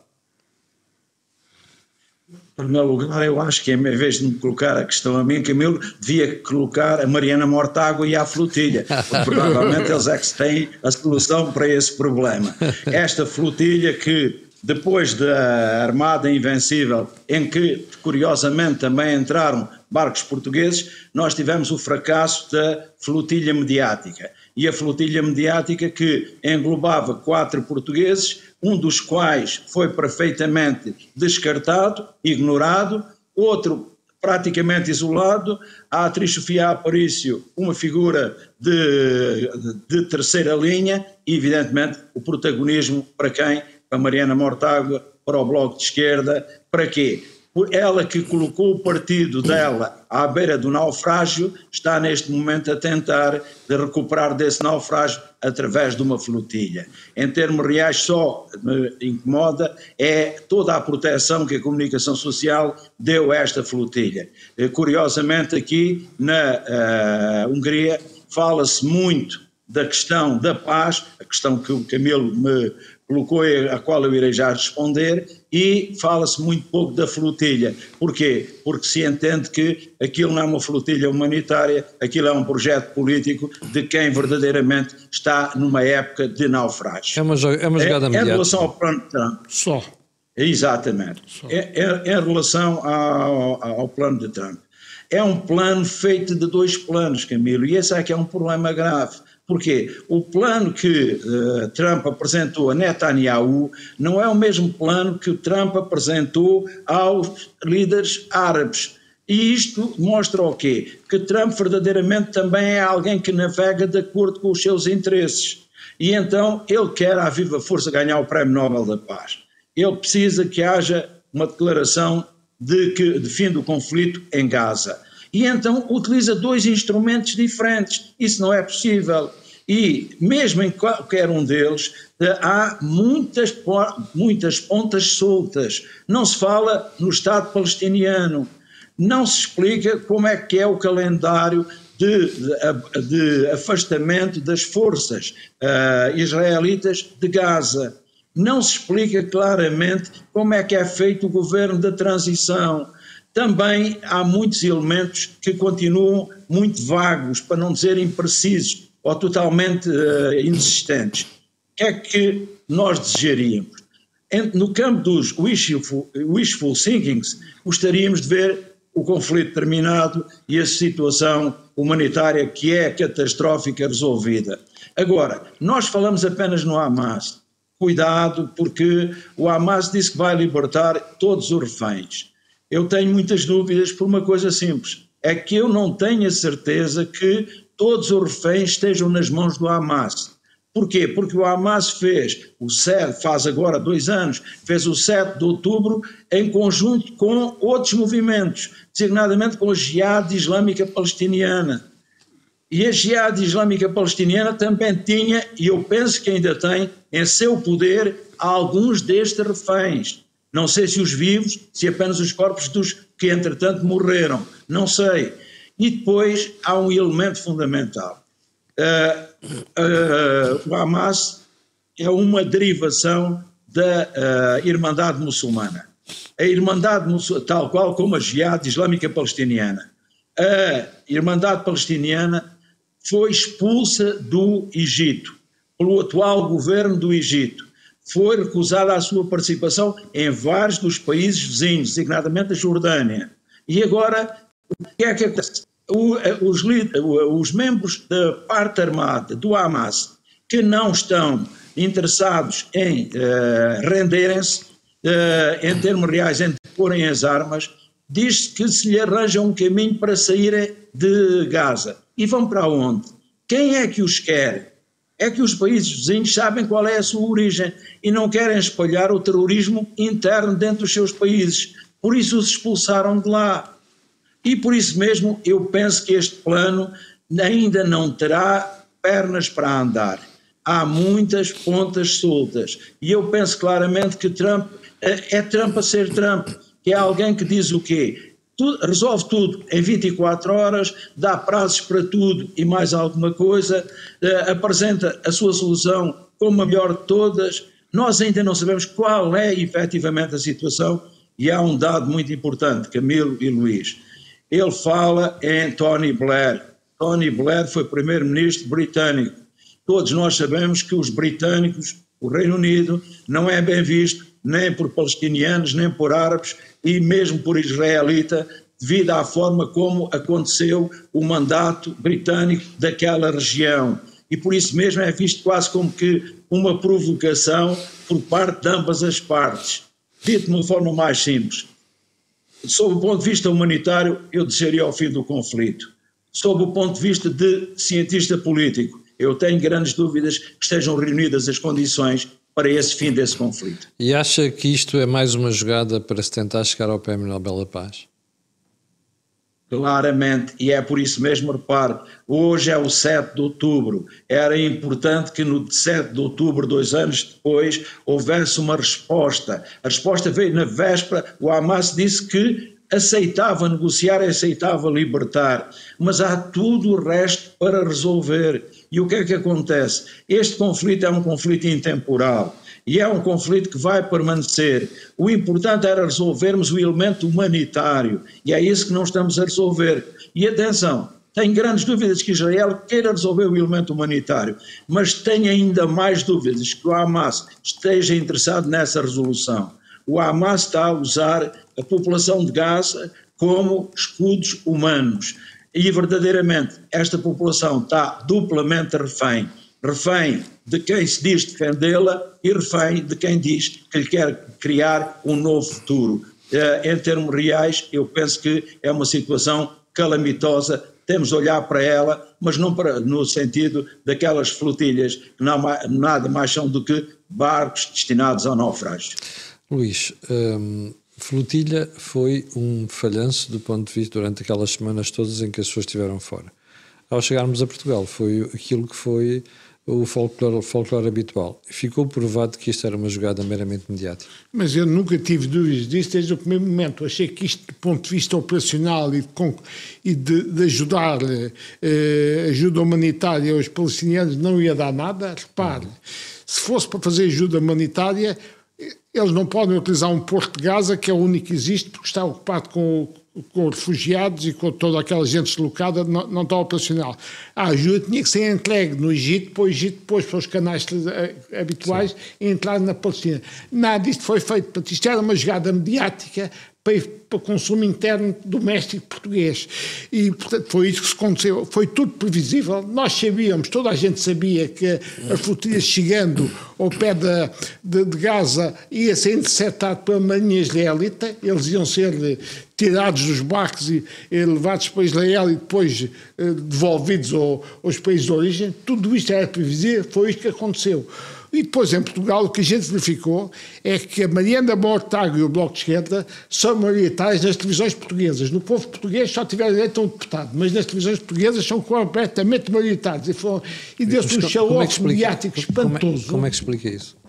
Em primeiro lugar, eu acho que em vez de me colocar a questão a mim, Camilo, devia colocar a Mariana Mortágua e a flotilha, porque provavelmente eles é que têm a solução para esse problema. Esta flotilha que, depois da Armada Invencível, em que, curiosamente, também entraram barcos portugueses, nós tivemos o fracasso da flotilha mediática. E a flotilha mediática que englobava 4 portugueses, um dos quais foi perfeitamente descartado, ignorado, outro praticamente isolado, a atriz Sofia Aparício, uma figura de terceira linha, e evidentemente o protagonismo para quem? Para Mariana Mortágua, para o Bloco de Esquerda, para quê? Ela que colocou o partido dela à beira do naufrágio, está neste momento a tentar de recuperar desse naufrágio através de uma flotilha. Em termos reais, só me incomoda é toda a proteção que a comunicação social deu a esta flotilha. Curiosamente, aqui na Hungria fala-se muito da questão da paz, a questão que o Camilo me colocou e a qual eu irei já responder, e fala-se muito pouco da flotilha. Porquê? Porque se entende que aquilo não é uma flotilha humanitária, aquilo é um projeto político de quem verdadeiramente está numa época de naufrágio. É uma jogada mediática. Em relação ao plano de Trump. Só. Exatamente. Só. Em relação ao plano de Trump. É um plano feito de 2 planos, Camilo, e esse é que é um problema grave. Porquê? O plano que Trump apresentou a Netanyahu não é o mesmo plano que o Trump apresentou aos líderes árabes. E isto mostra o quê? Que Trump verdadeiramente também é alguém que navega de acordo com os seus interesses. E então ele quer à viva força ganhar o Prémio Nobel da Paz. Ele precisa que haja uma declaração de fim do conflito em Gaza. E então utiliza 2 instrumentos diferentes. Isso não é possível. E mesmo em qualquer um deles há muitas pontas soltas. Não se fala no Estado palestiniano, não se explica como é que é o calendário de afastamento das forças israelitas de Gaza. Não se explica claramente como é que é feito o governo da transição. Também há muitos elementos que continuam muito vagos, para não dizer imprecisos, ou totalmente inexistentes. O que é que nós desejaríamos? No campo dos wishful thinkings, gostaríamos de ver o conflito terminado e a situação humanitária que é catastrófica resolvida. Agora, nós falamos apenas no Hamas. Cuidado, porque o Hamas disse que vai libertar todos os reféns. Eu tenho muitas dúvidas por uma coisa simples, é que eu não tenho a certeza que todos os reféns estejam nas mãos do Hamas. Porquê? Porque o Hamas faz agora 2 anos, fez o 7 de outubro em conjunto com outros movimentos, designadamente com a Jihad Islâmica Palestiniana. E a Jihad Islâmica Palestiniana também tinha, e eu penso que ainda tem, em seu poder alguns destes reféns. Não sei se os vivos, se apenas os corpos dos que entretanto morreram, não sei. E depois há um elemento fundamental. O Hamas é uma derivação da Irmandade Muçulmana. A Irmandade Muçulmana, tal qual como a Jihad Islâmica Palestiniana. A Irmandade Palestiniana foi expulsa do Egito, pelo atual governo do Egito. Foi recusada a sua participação em vários dos países vizinhos, designadamente a Jordânia. E agora, o que é que acontece? Os membros da parte armada do Hamas, que não estão interessados em renderem-se, em termos reais, em porem as armas, diz que se lhe arranja um caminho para saírem de Gaza. E vão para onde? Quem é que os quer? É que os países vizinhos sabem qual é a sua origem e não querem espalhar o terrorismo interno dentro dos seus países. Por isso os expulsaram de lá. E por isso mesmo eu penso que este plano ainda não terá pernas para andar. Há muitas pontas soltas. E eu penso claramente que Trump é Trump a ser Trump, que é alguém que diz o quê? Resolve tudo em 24 horas, dá prazos para tudo e mais alguma coisa, apresenta a sua solução como a melhor de todas. Nós ainda não sabemos qual é efetivamente a situação e há um dado muito importante, Camilo e Luís. Ele fala em Tony Blair. Tony Blair foi primeiro-ministro britânico. Todos nós sabemos que os britânicos, o Reino Unido, não é bem visto nem por palestinianos, nem por árabes e mesmo por israelita, devido à forma como aconteceu o mandato britânico daquela região. E por isso mesmo é visto quase como que uma provocação por parte de ambas as partes. Dito de uma forma mais simples, sob o ponto de vista humanitário, eu desejaria ao fim do conflito. Sob o ponto de vista de cientista político, eu tenho grandes dúvidas que estejam reunidas as condições para esse fim desse conflito. E acha que isto é mais uma jogada para se tentar chegar ao Prémio Nobel da Paz? Claramente, e é por isso mesmo, repare, hoje é o 7 de outubro, era importante que no 7 de outubro, 2 anos depois, houvesse uma resposta. A resposta veio na véspera, o Hamas disse que aceitava negociar e aceitava libertar, mas há tudo o resto para resolver. E o que é que acontece? Este conflito é um conflito intemporal e é um conflito que vai permanecer. O importante era resolvermos o elemento humanitário e é isso que não estamos a resolver. E atenção, tenho grandes dúvidas que Israel queira resolver o elemento humanitário, mas tenho ainda mais dúvidas que o Hamas esteja interessado nessa resolução. O Hamas está a usar a população de Gaza como escudos humanos. E verdadeiramente esta população está duplamente refém. Refém de quem se diz defendê-la e refém de quem diz que lhe quer criar um novo futuro. Em termos reais, eu penso que é uma situação calamitosa, temos de olhar para ela, mas não no sentido daquelas flotilhas que nada mais são do que barcos destinados ao naufrágio. Luís, flotilha foi um falhanço do ponto de vista durante aquelas semanas todas em que as pessoas estiveram fora. Ao chegarmos a Portugal foi aquilo que foi o folclore habitual. Ficou provado que isto era uma jogada meramente mediática. Mas eu nunca tive dúvidas disso desde o primeiro momento. Achei que isto, do ponto de vista operacional e de ajudar, ajuda humanitária aos palestinianos, não ia dar nada. Repare, se fosse para fazer ajuda humanitária, eles não podem utilizar um porto de Gaza, que é o único que existe, porque está ocupado com refugiados e com toda aquela gente deslocada, não está operacional. A ajuda tinha que ser entregue no Egito, para o Egito depois para os canais habituais e entrar na Palestina. Nada disto foi feito. Portanto, isto era uma jogada mediática para consumo interno doméstico português. E, portanto, foi isso que se aconteceu. Foi tudo previsível. Nós sabíamos, toda a gente sabia que a flotilha chegando ao pé de Gaza ia ser interceptado por marinha israelita. Eles iam ser tirados dos barcos e levados para Israel e depois devolvidos aos países de origem. Tudo isto era previsível, foi isto que aconteceu. E depois, em Portugal, o que a gente verificou é que a Mariana Mortágua e o Bloco de Esquerda são maioritários nas televisões portuguesas. No povo português só tiveram direito a um deputado, mas nas televisões portuguesas são completamente maioritários. E deu-se um show-off mediático espantoso. Como é que explica isso?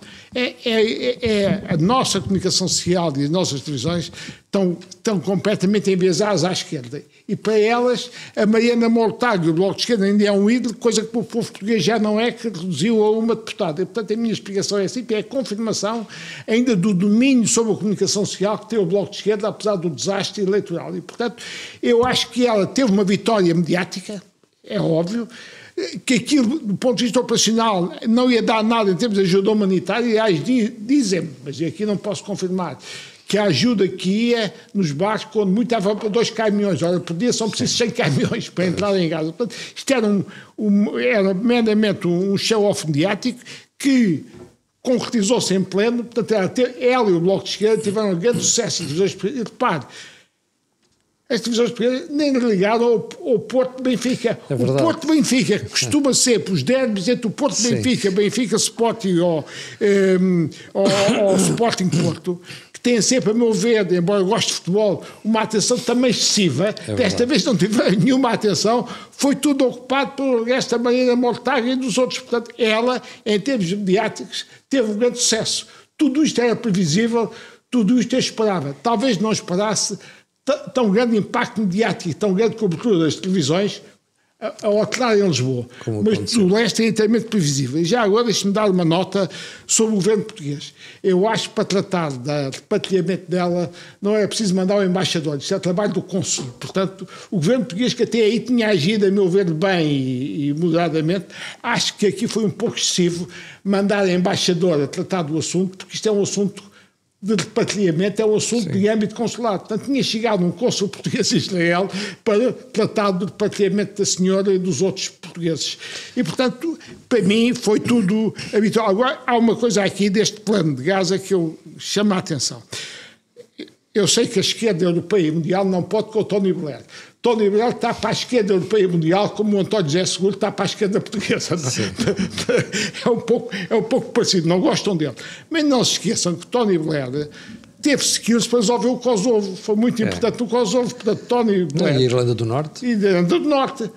A nossa comunicação social e as nossas televisões estão completamente enviesadas à esquerda. E para elas, a Mariana Mortágua e o Bloco de Esquerda ainda é um ídolo, coisa que o povo português já não é, que reduziu a uma deputada. E, portanto, a minha explicação é assim, é a confirmação ainda do domínio sobre a comunicação social que tem o Bloco de Esquerda, apesar do desastre eleitoral. E, portanto, eu acho que ela teve uma vitória mediática, é óbvio, que aquilo, do ponto de vista operacional, não ia dar nada em termos de ajuda humanitária, e aliás, dizem-me, mas aqui não posso confirmar, que a ajuda que ia nos barcos, quando muito estava para 2 caminhões, ora, por dia são precisos 100 caminhões para entrar em Gaza. Portanto, isto era meramente um show-off mediático que concretizou-se em pleno. Portanto, ela e o Bloco de Esquerda tiveram um grande sucesso. E repare, as televisões portuguesas nem ligaram ao Porto de Benfica. É o Porto de Benfica costuma ser para os derbys entre o Porto de Benfica, Benfica Sporting ou Sporting Porto, que têm sempre, a meu ver, embora eu goste de futebol, uma atenção também excessiva. Desta vez não tiveram nenhuma atenção, foi tudo ocupado por esta Mariana Mortágua e dos outros. Portanto, ela, em termos mediáticos, teve um grande sucesso. Tudo isto era previsível, tudo isto eu esperava. Talvez não esperasse tão grande impacto mediático e tão grande cobertura das televisões ao atirar em Lisboa. Mas o resto é inteiramente previsível. E já agora deixe-me dar uma nota sobre o governo português. Eu acho que para tratar do repatriamento dela não é preciso mandar o embaixador, isso é trabalho do Consul. Portanto, o governo português, que até aí tinha agido, a meu ver, bem e moderadamente, acho que aqui foi um pouco excessivo mandar a embaixadora tratar do assunto, porque isto é um assunto de repatriamento, é o assunto de âmbito consular. Portanto, tinha chegado um cônsul português em Israel para tratar do repatriamento da senhora e dos outros portugueses. E, portanto, para mim foi tudo habitual. Agora, há uma coisa aqui deste plano de Gaza que eu chamo a atenção. Eu sei que a esquerda europeia e mundial não pode com o Tony Blair. Tony Blair está para a esquerda europeia e mundial como o António José Seguro está para a esquerda portuguesa. É um pouco parecido, não gostam dele. Mas não se esqueçam que Tony Blair teve skills para resolver o Kosovo. Foi muito importante no Kosovo. Portanto, Tony Blair... E Irlanda do Norte? E Irlanda do Norte.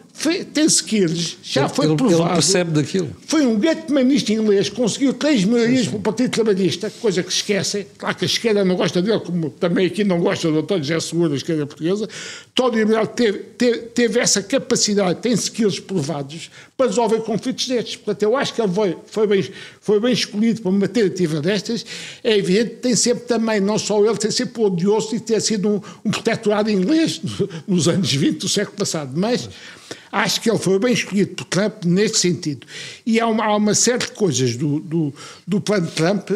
Tem skills, já foi provado. Ele percebe daquilo. Foi um grande primeiro-ministro inglês, conseguiu 3 maiorias para o Partido Trabalhista, coisa que se esquecem. Claro que a esquerda não gosta dele, como também aqui não gosta do António José Seguro, da esquerda portuguesa. Tony Blair teve essa capacidade, tem skills provados para resolver conflitos destes. Portanto, eu acho que ele foi bem escolhido para uma tentativa destas. É evidente que tem sempre também, não só ele, tem sempre o odioso de ter sido um protetorado inglês nos anos 20 do século passado, mas acho que ele foi bem escolhido por Trump nesse sentido. E há uma série de coisas do plano de Trump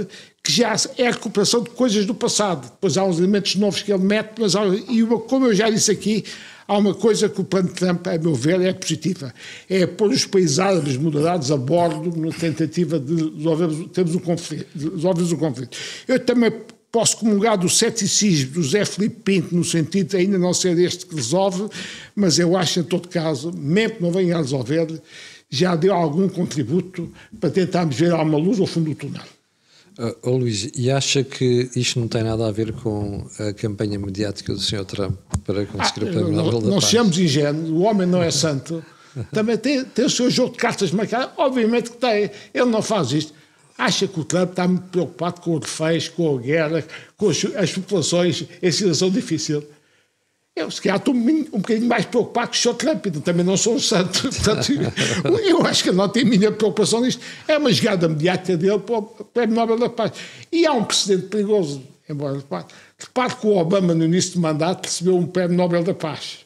que já é a recuperação de coisas do passado. Depois há uns elementos novos que ele mete, mas como eu já disse aqui, há uma coisa que o plano de Trump, a meu ver, é positiva. É pôr os países árabes moderados a bordo na tentativa de resolvermos o conflito. Eu também posso comungar do ceticismo do Zé Filipe Pinto, no sentido de ainda não ser este que resolve, mas eu acho, em todo caso, mesmo que não venha a resolver, já deu algum contributo para tentarmos ver alguma luz ao fundo do túnel. Luís, e acha que isto não tem nada a ver com a campanha mediática do Sr. Trump para conseguir o Prémio Nobel da Paz? Não sejamos ingênuos, o homem não é santo, também tem o seu jogo de cartas marcado, obviamente que tem, ele não faz isto. Acha que o Trump está muito preocupado com o reféns, com a guerra, com as populações em situação difícil? Eu, se calhar, estou um bocadinho mais preocupado que o Sr. Trump, então também não sou um santo. Portanto, eu acho que ele não tem a minha preocupação nisto. É uma jogada mediática dele para o Prémio Nobel da Paz. E há um precedente perigoso, embora repare que o Obama, no início do mandato, recebeu um Prémio Nobel da Paz.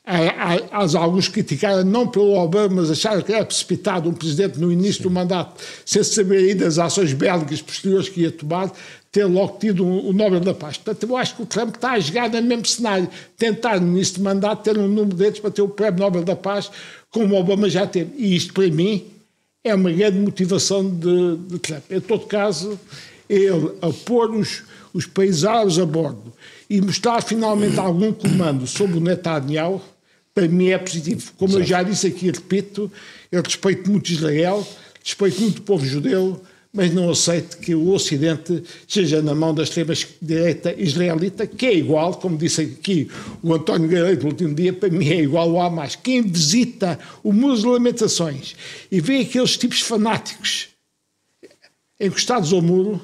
há alguns que criticaram não pelo Obama, mas acharam que era precipitado um presidente no início do mandato, sem saber ainda das ações bélicas posteriores que ia tomar, ter logo tido o Nobel da Paz. Portanto, eu acho que o Trump está a jogar no mesmo cenário, tentar no início de mandato ter um número deles para ter o Prémio Nobel da Paz, como o Obama já teve. E isto, para mim, é uma grande motivação de Trump. Em todo caso, ele a pôr os países árabes a bordo e mostrar finalmente algum comando sobre o Netanyahu, para mim é positivo. Como eu já disse aqui, repito, eu respeito muito Israel, respeito muito o povo judeu, mas não aceito que o Ocidente esteja na mão da extrema-direita israelita, que é igual, como disse aqui o António Guerreiro no último dia, para mim é igual ao Hamas. Quem visita o Muro das Lamentações e vê aqueles tipos fanáticos encostados ao muro,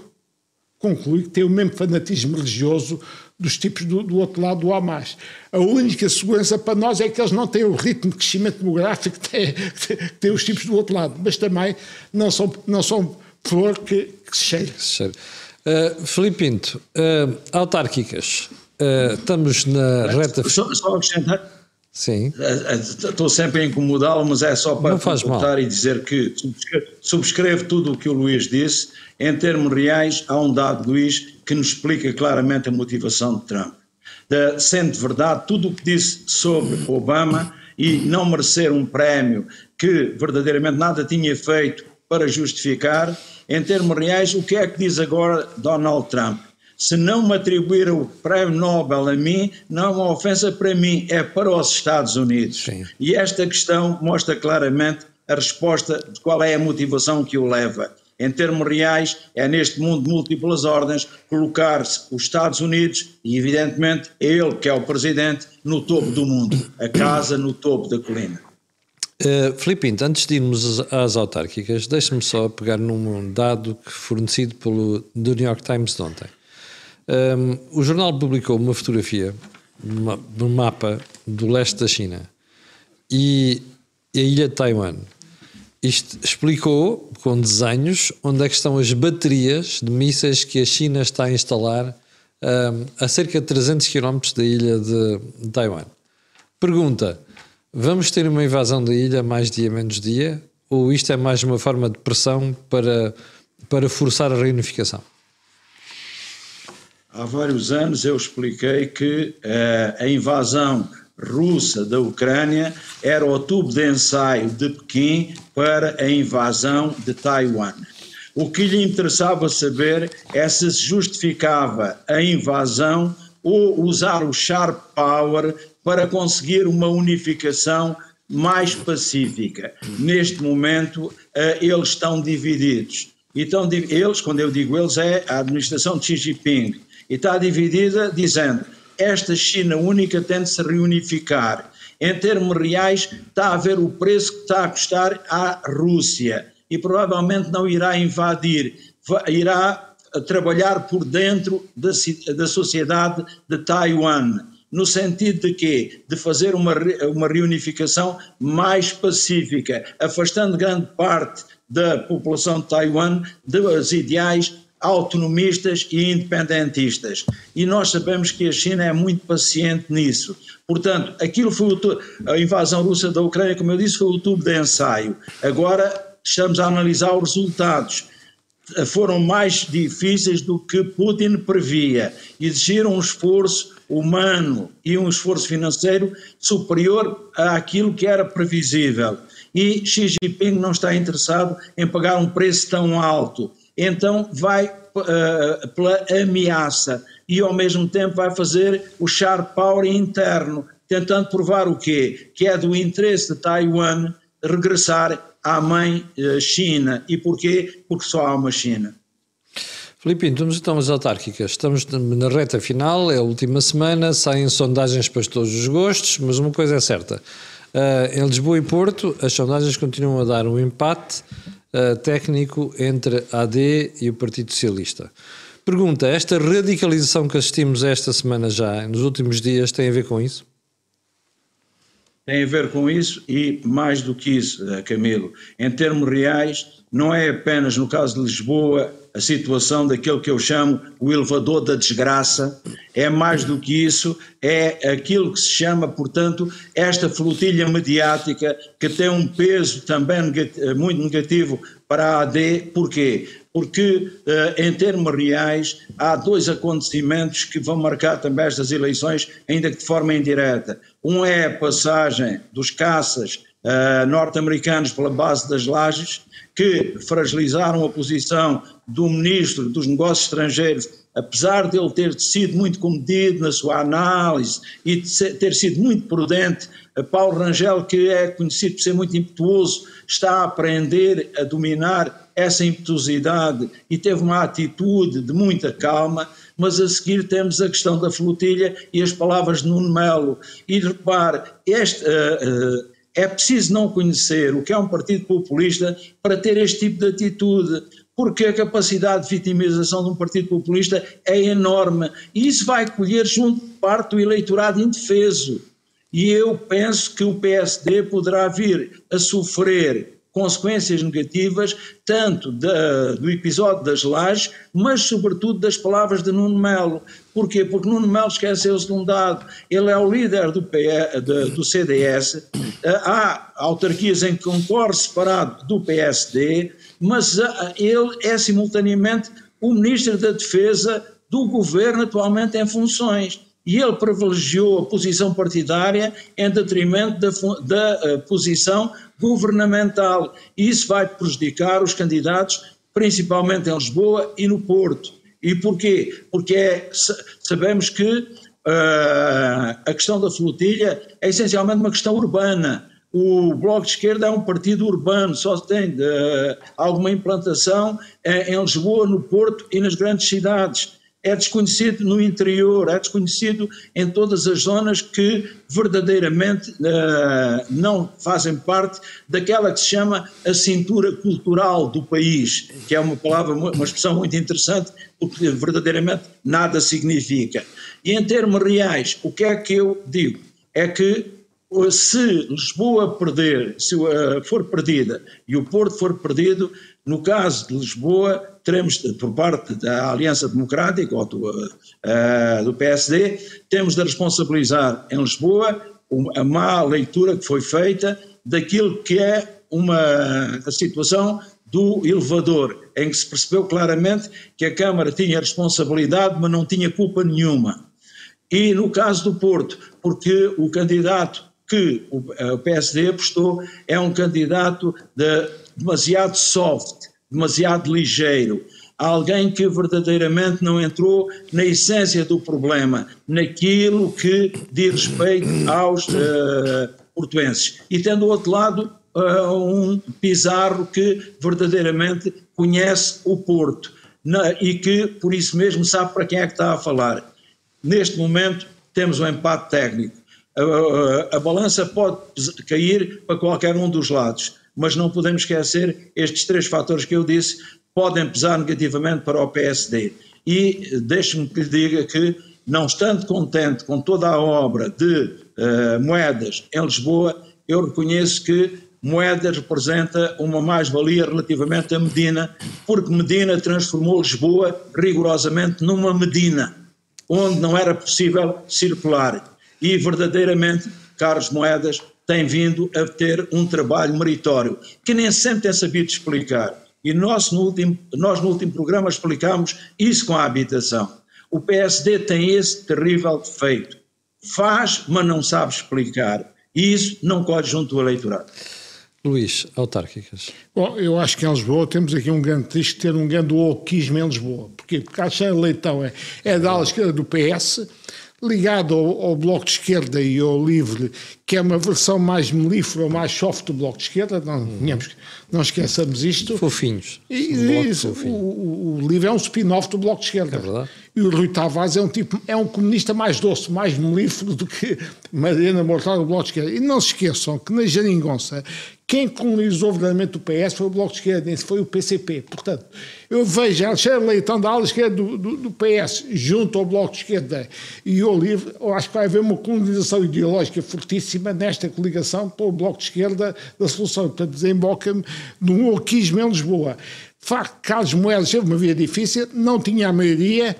conclui que tem o mesmo fanatismo religioso dos tipos do outro lado do Hamas. A única segurança para nós é que eles não têm o ritmo de crescimento demográfico que têm os tipos do outro lado, mas também não são flor que se cheira. Filipe Pinto, autárquicas, estamos na reta... Só acrescentar? Sim. Estou sempre a incomodá-lo, mas é só para completar e dizer que subscrevo tudo o que o Luís disse. Em termos reais, há um dado, Luís, que nos explica claramente a motivação de Trump. Sendo verdade tudo o que disse sobre Obama e não merecer um prémio que verdadeiramente nada tinha feito para justificar, em termos reais, o que é que diz agora Donald Trump? Se não me atribuir o prémio Nobel a mim, não é uma ofensa para mim, é para os Estados Unidos. Sim. E esta questão mostra claramente a resposta de qual é a motivação que o leva. Em termos reais, é neste mundo de múltiplas ordens colocar-se os Estados Unidos e, evidentemente, ele, que é o presidente, no topo do mundo, a casa no topo da colina. Filipe Pinto, antes de irmos às autárquicas, deixe-me só pegar num dado fornecido do New York Times de ontem. O jornal publicou uma fotografia de um mapa do leste da China e a ilha de Taiwan. Isto explicou, com desenhos, onde é que estão as baterias de mísseis que a China está a instalar a cerca de 300 km da ilha de Taiwan. Pergunta: vamos ter uma invasão da ilha mais dia menos dia? Ou isto é mais uma forma de pressão para forçar a reunificação? Há vários anos eu expliquei que a invasão russa da Ucrânia era o tubo de ensaio de Pequim para a invasão de Taiwan. O que lhe interessava saber é se justificava a invasão ou usar o sharp power para conseguir uma unificação mais pacífica. Neste momento, eles estão divididos. Então, eles, quando eu digo eles, é a administração de Xi Jinping. E está dividida dizendo: esta China única tem de se reunificar. Em termos reais, está a ver o preço que está a custar à Rússia e provavelmente não irá invadir, irá trabalhar por dentro da sociedade de Taiwan, no sentido de quê? De fazer uma reunificação mais pacífica, afastando grande parte da população de Taiwan dos ideais autonomistas e independentistas. E nós sabemos que a China é muito paciente nisso. Portanto, aquilo foi a invasão russa da Ucrânia, como eu disse, foi o tubo de ensaio. Agora estamos a analisar os resultados. Foram mais difíceis do que Putin previa. Exigiram um esforço humano e um esforço financeiro superior àquilo que era previsível. E Xi Jinping não está interessado em pagar um preço tão alto. Então vai pela ameaça e ao mesmo tempo vai fazer o sharp power interno, tentando provar o quê? Que é do interesse de Taiwan regressar à mãe China. E porquê? Porque só há uma China. Filipe, então as autárquicas, estamos na reta final, é a última semana, saem sondagens para todos os gostos, mas uma coisa é certa, em Lisboa e Porto as sondagens continuam a dar um empate técnico entre a AD e o Partido Socialista. Pergunta: esta radicalização que assistimos esta semana já, nos últimos dias, tem a ver com isso? Tem a ver com isso e mais do que isso, Camilo. Em termos reais, não é apenas no caso de Lisboa a situação daquele que eu chamo o elevador da desgraça. É mais do que isso, é aquilo que se chama, portanto, esta flotilha mediática que tem um peso também muito negativo para a AD. Porquê? Porque, em termos reais, há 2 acontecimentos que vão marcar também estas eleições, ainda que de forma indireta. Um é a passagem dos caças norte-americanos pela base das Lajes, que fragilizaram a posição do Ministro dos Negócios Estrangeiros, apesar de ele ter sido muito comedido na sua análise e de ter sido muito prudente. Paulo Rangel, que é conhecido por ser muito impetuoso, está a aprender a dominar essa impetuosidade e teve uma atitude de muita calma. Mas a seguir temos a questão da flotilha e as palavras de Nuno Melo. E repare, é preciso não conhecer o que é um partido populista para ter este tipo de atitude, porque a capacidade de vitimização de um partido populista é enorme e isso vai colher junto de parte do eleitorado indefeso. E eu penso que o PSD poderá vir a sofrer consequências negativas, tanto do episódio das Lajes, mas sobretudo das palavras de Nuno Melo. Porquê? Porque Nuno Melo esqueceu-se de um dado. Ele é o líder do CDS, há autarquias em que concorre separado do PSD, mas ele é simultaneamente o Ministro da Defesa do governo atualmente em funções. E ele privilegiou a posição partidária em detrimento da posição governamental. E isso vai prejudicar os candidatos, principalmente em Lisboa e no Porto. E porquê? Porque sabemos que a questão da flotilha é essencialmente uma questão urbana. O Bloco de Esquerda é um partido urbano, só tem alguma implantação em Lisboa, no Porto e nas grandes cidades. É desconhecido no interior, é desconhecido em todas as zonas que verdadeiramente não fazem parte daquela que se chama a cintura cultural do país, que é uma palavra, uma expressão muito interessante, porque verdadeiramente nada significa. E em termos reais, o que é que eu digo? É que se Lisboa perder, se for perdida e o Porto for perdido, no caso de Lisboa, teremos, por parte da Aliança Democrática ou do PSD, temos de responsabilizar em Lisboa a má leitura que foi feita daquilo que é a situação do elevador, em que se percebeu claramente que a Câmara tinha responsabilidade, mas não tinha culpa nenhuma. E no caso do Porto, porque o candidato que o PSD apostou é um candidato demasiado soft, demasiado ligeiro, alguém que verdadeiramente não entrou na essência do problema, naquilo que diz respeito aos portuenses. E tendo do outro lado um Pizarro que verdadeiramente conhece o Porto e que por isso mesmo sabe para quem é que está a falar. Neste momento temos um empate técnico. A balança pode cair para qualquer um dos lados, mas não podemos esquecer estes 3 fatores que eu disse podem pesar negativamente para o PSD. E deixe-me que lhe diga que, não estando contente com toda a obra de Moedas em Lisboa, eu reconheço que Moedas representa uma mais-valia relativamente a Medina, porque Medina transformou Lisboa rigorosamente numa Medina, onde não era possível circular. E verdadeiramente Carlos Moedas tem vindo a ter um trabalho meritório, que nem sempre tem sabido explicar. E nós no último programa explicámos isso com a habitação. O PSD tem esse terrível defeito. Faz, mas não sabe explicar. E isso não colhe junto do eleitorado. Luís, autárquicas. Bom, eu acho que em Lisboa temos aqui um grande risco de ter um grande wokeismo em Lisboa. Porquê? Porque a Alexandre Leitão é da ala esquerda do PS, ligado ao Bloco de Esquerda e ao LIVRE, que é uma versão mais melífera, mais soft do Bloco de Esquerda, não esqueçamos isto. Fofinhos. O LIVRE é um spin-off do Bloco de Esquerda. É verdade. E o Rui Tavares é um comunista mais doce, mais melífero do que Mariana Mortágua do Bloco de Esquerda. E não se esqueçam que na Geringonça quem colonizou verdadeiramente o PS foi o Bloco de Esquerda, foi o PCP. Portanto, eu vejo Alexandre Leitão da ala esquerda do PS junto ao Bloco de Esquerda e ao LIVRE. Eu acho que vai haver uma colonização ideológica fortíssima nesta coligação para o Bloco de Esquerda da solução. Portanto, desemboca-me num wokeismo em Lisboa. De facto, Carlos Moedas teve uma vida difícil, não tinha a maioria,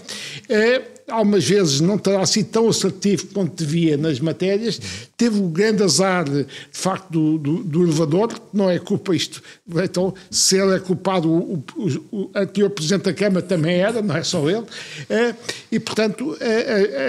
algumas vezes não terá sido tão assertivo quanto devia nas matérias, teve o grande azar, de facto, do elevador, não é culpa isto. Então, se ele é culpado, o anterior Presidente da Câmara também era, não é só ele, e, portanto,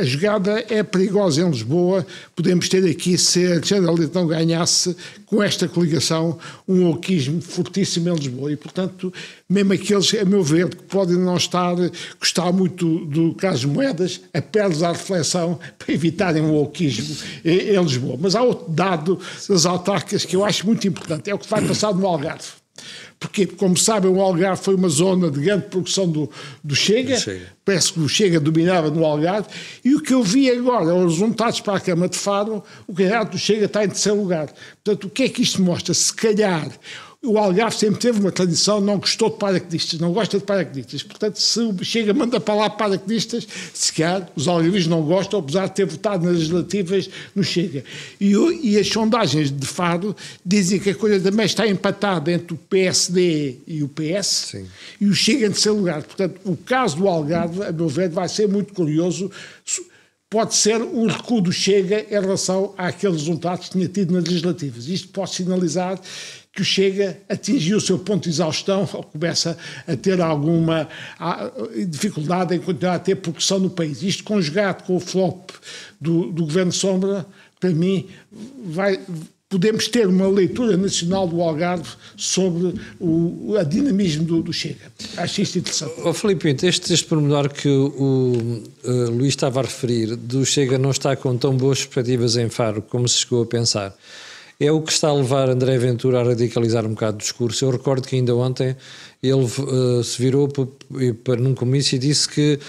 a jogada é perigosa em Lisboa. Podemos ter aqui, se Alexandre Leitão ganhasse, com esta coligação, um oquismo fortíssimo em Lisboa. E, portanto, mesmo aqueles, a meu ver, que podem não gostar muito do Carlos Moedas, apelo-lhes à reflexão para evitarem o oquismo em Lisboa. Mas há outro dado das autárquicas que eu acho muito importante, é o que vai passar no Algarve. Porque, como sabem, o Algarve foi uma zona de grande produção do Chega. Parece que o Chega dominava no Algarve, e o que eu vi agora, os resultados para a Câmara de Faro, o candidato do Chega está em terceiro lugar. Portanto, o que é que isto mostra? Se calhar o Algarve sempre teve uma tradição, não gostou de paraquedistas, não gosta de paraquedistas. Portanto, se o Chega manda para lá paraquedistas, se calhar os algarvios não gostam, apesar de ter votado nas legislativas no Chega. E as sondagens de Faro dizem que a coisa também está empatada entre o PSD e o PS. Sim. E o Chega em terceiro lugar. Portanto, o caso do Algarve, a meu ver, vai ser muito curioso. Pode ser um recuo do Chega em relação àqueles resultados que tinha tido nas legislativas. Isto pode sinalizar que o Chega atingiu o seu ponto de exaustão, ou começa a ter alguma dificuldade em continuar a ter progressão no país. Isto conjugado com o flop do Governo Sombra, para mim, podemos ter uma leitura nacional do Algarve sobre o dinamismo do Chega. Acho isto interessante. Filipe, este pormenor que o Luís estava a referir, do Chega não está com tão boas perspectivas em Faro como se chegou a pensar, é o que está a levar André Ventura a radicalizar um bocado o discurso. Eu recordo que ainda ontem ele se virou num comício e disse que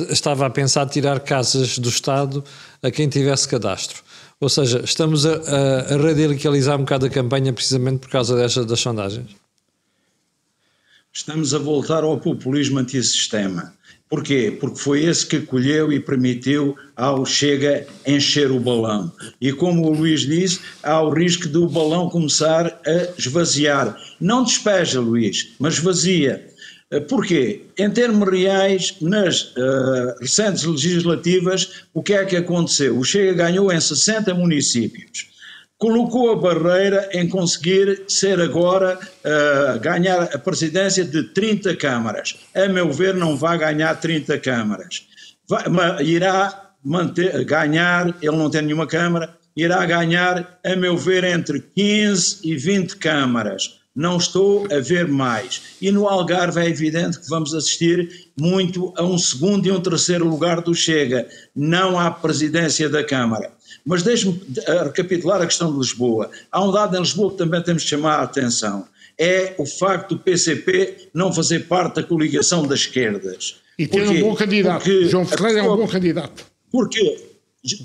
estava a pensar tirar casas do Estado a quem tivesse cadastro. Ou seja, estamos a radicalizar um bocado a campanha precisamente por causa das sondagens? Estamos a voltar ao populismo antissistema. Porquê? Porque foi esse que colheu e permitiu ao Chega encher o balão. E como o Luís disse, há o risco do balão começar a esvaziar. Não despeja, Luís, mas esvazia. Porquê? Em termos reais, nas recentes legislativas, o que é que aconteceu? O Chega ganhou em 60 municípios. Colocou a barreira em conseguir ser agora, ganhar a presidência de 30 câmaras. A meu ver, não vai ganhar 30 câmaras. Irá ganhar, ele não tem nenhuma câmara, irá ganhar, a meu ver, entre 15 e 20 câmaras. Não estou a ver mais. E no Algarve é evidente que vamos assistir muito a um segundo e um terceiro lugar do Chega. Não há presidência da Câmara. Mas deixe-me recapitular a questão de Lisboa. Há um dado em Lisboa que também temos de chamar a atenção. É o facto do PCP não fazer parte da coligação das esquerdas. E ter um bom candidato. Porque João Ferreira é um bom candidato. Porque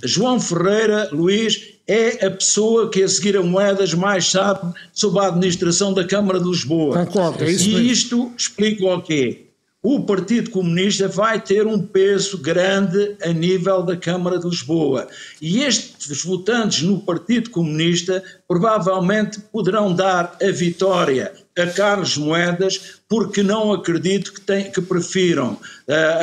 João Ferreira, Luís, é a pessoa que a seguir a Moedas mais sabe sobre a administração da Câmara de Lisboa. Concordo, é isso mesmo. E isto explica o quê? O Partido Comunista vai ter um peso grande a nível da Câmara de Lisboa. E estes votantes no Partido Comunista provavelmente poderão dar a vitória a Carlos Moedas, porque não acredito que prefiram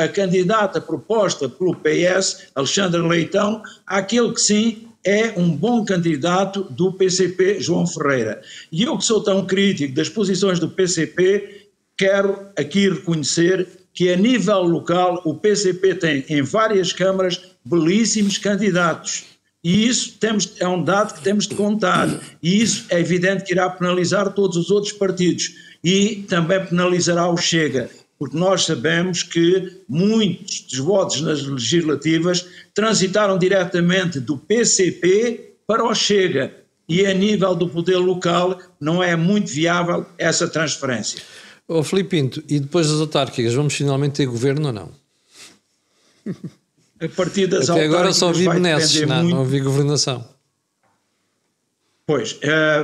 a candidata proposta pelo PS, Alexandre Leitão, àquele que sim é um bom candidato do PCP, João Ferreira. E eu que sou tão crítico das posições do PCP, quero aqui reconhecer que a nível local o PCP tem em várias câmaras belíssimos candidatos. E isso é um dado que temos de contar. E isso é evidente que irá penalizar todos os outros partidos. E também penalizará o Chega. Porque nós sabemos que muitos dos votos nas legislativas transitaram diretamente do PCP para o Chega. E a nível do poder local não é muito viável essa transferência. Filipe Pinto, e depois das autárquicas, vamos finalmente ter governo ou não? A partir das até autárquicas agora só vi benesses, não vi governação. Pois,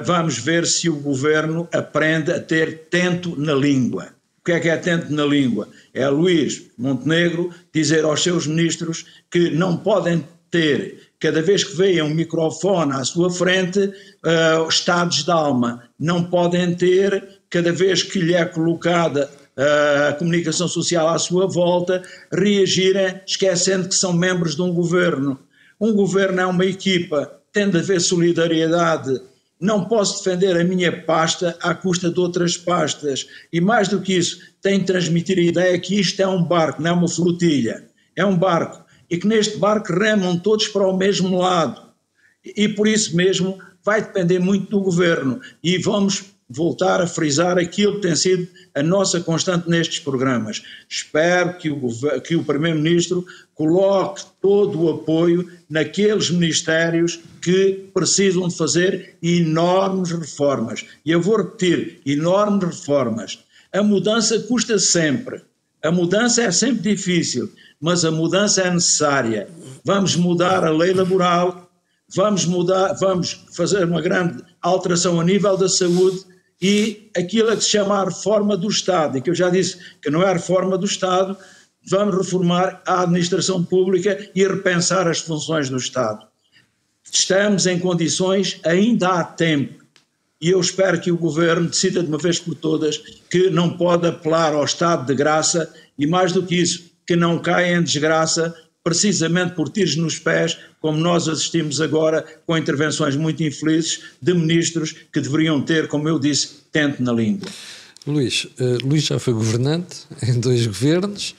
vamos ver se o governo aprende a ter tento na língua. O que é tento na língua? É Luís Montenegro dizer aos seus ministros que não podem ter, cada vez que veem um microfone à sua frente, estados de alma. Não podem ter cada vez que lhe é colocada a comunicação social à sua volta, reagirem esquecendo que são membros de um governo. Um governo é uma equipa, tem de haver solidariedade. Não posso defender a minha pasta à custa de outras pastas. E mais do que isso, tenho de transmitir a ideia que isto é um barco, não é uma flotilha. É um barco. E que neste barco remam todos para o mesmo lado. E por isso mesmo vai depender muito do governo. E vamos voltar a frisar aquilo que tem sido a nossa constante nestes programas. Espero que o Primeiro-Ministro coloque todo o apoio naqueles ministérios que precisam de fazer enormes reformas. E eu vou repetir, enormes reformas. A mudança custa sempre. A mudança é sempre difícil, mas a mudança é necessária. Vamos mudar a lei laboral, vamos fazer uma grande alteração a nível da saúde e aquilo a que se chama a reforma do Estado, e que eu já disse que não é a reforma do Estado, vamos reformar a administração pública e repensar as funções do Estado. Estamos em condições, ainda há tempo, e eu espero que o Governo decida de uma vez por todas que não pode apelar ao estado de graça e, mais do que isso, que não caia em desgraça precisamente por tiros nos pés, como nós assistimos agora com intervenções muito infelizes de ministros que deveriam ter, como eu disse, tento na língua. Luís já foi governante em 2 governos.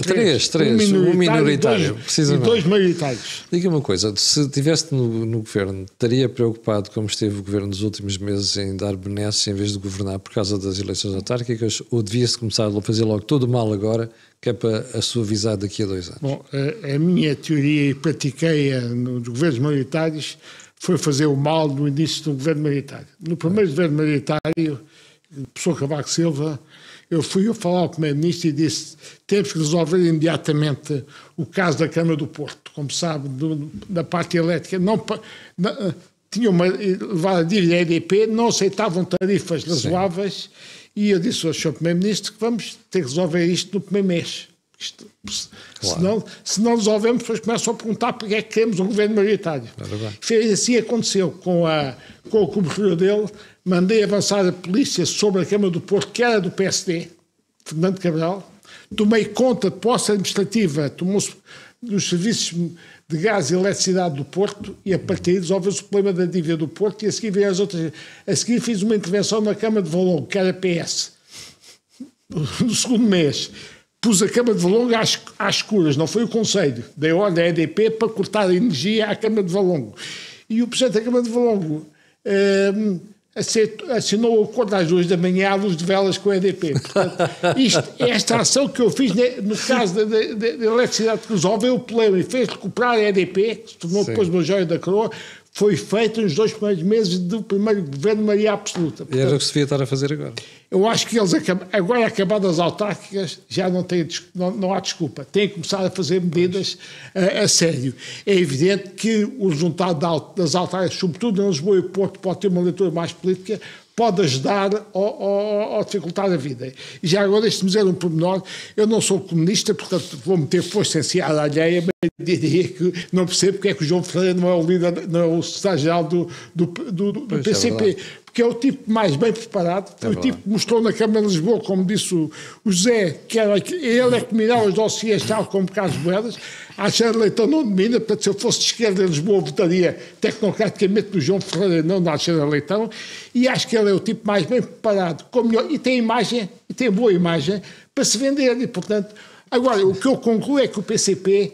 Três. Um minoritário, precisamente. E 2 maioritários. Diga-me uma coisa, se estivesse no governo, estaria preocupado, como esteve o governo nos últimos meses, em dar benesses em vez de governar por causa das eleições autárquicas, ou devia-se começar a fazer logo todo o mal agora, que é para a suavizar daqui a 2 anos? Bom, a minha teoria, e pratiquei-a nos governos maioritários, foi fazer o mal no início do governo maioritário. No primeiro governo maioritário, professor Cavaco Silva, eu fui falar ao Primeiro-Ministro e disse: temos que resolver imediatamente o caso da Câmara do Porto. Como sabe, da parte elétrica, tinham levado a dívida à EDP, não aceitavam tarifas razoáveis, e eu disse ao Sr. Primeiro-Ministro que vamos ter que resolver isto no primeiro mês. Claro. Se não resolvemos, depois começam a perguntar porque é que queremos um governo maioritário. Assim aconteceu com a cobertura dele. Mandei avançar a polícia sobre a Câmara do Porto, que era do PSD, Fernando Cabral. Tomei conta de posse administrativa dos serviços de gás e eletricidade do Porto e a partir daí resolveu-se o problema da dívida do Porto e a seguir veio as outras. A seguir fiz uma intervenção na Câmara de Valongo, que era PS. No segundo mês, pus a Câmara de Valongo às escuras, não foi o Conselho. Dei ordem à EDP para cortar a energia à Câmara de Valongo. E o Presidente da Câmara de Valongo assinou o acordo às 2 da manhã à luz de velas com a EDP. Portanto, esta ação que eu fiz no caso da eletricidade que resolveu o problema e fez recuperar a EDP, que se tornou depois uma joia da coroa, foi feita nos 2 primeiros meses do primeiro governo de maioria absoluta. Portanto, e era o que se devia estar a fazer agora. Eu acho que eles, agora acabadas as autárquicas, já não há desculpa. Têm que começar a fazer medidas a sério. É evidente que o resultado das autárquicas, sobretudo em Lisboa e Porto, pode ter uma leitura mais política, pode ajudar a dificultar a vida. E já agora, deixe-me dizer um pormenor, eu não sou comunista, portanto vou meter força em seara alheia, mas diria que não percebo porque é que o João Ferreira não é o líder, não é o secretário-geral do PCP. Porque é o tipo mais bem preparado, foi o tipo que mostrou na Câmara de Lisboa, como disse o José, que ele é que dominava os dossiês tal como Carlos Moedas. A Alexandre Leitão não domina, portanto, se eu fosse de esquerda em Lisboa, votaria tecnocraticamente no João Ferreira, não na Alexandre Leitão, e acho que ele é o tipo mais bem preparado, e tem imagem, e tem boa imagem, para se vender, e portanto, agora, o que eu concluo é que o PCP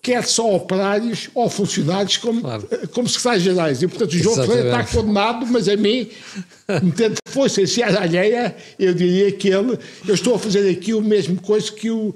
quer só operários ou funcionários como secretários-gerais. E, portanto, o João Ferreira está condenado, mas a mim, metendo força em seara alheia, eu diria que eu estou a fazer aqui a mesma coisa que o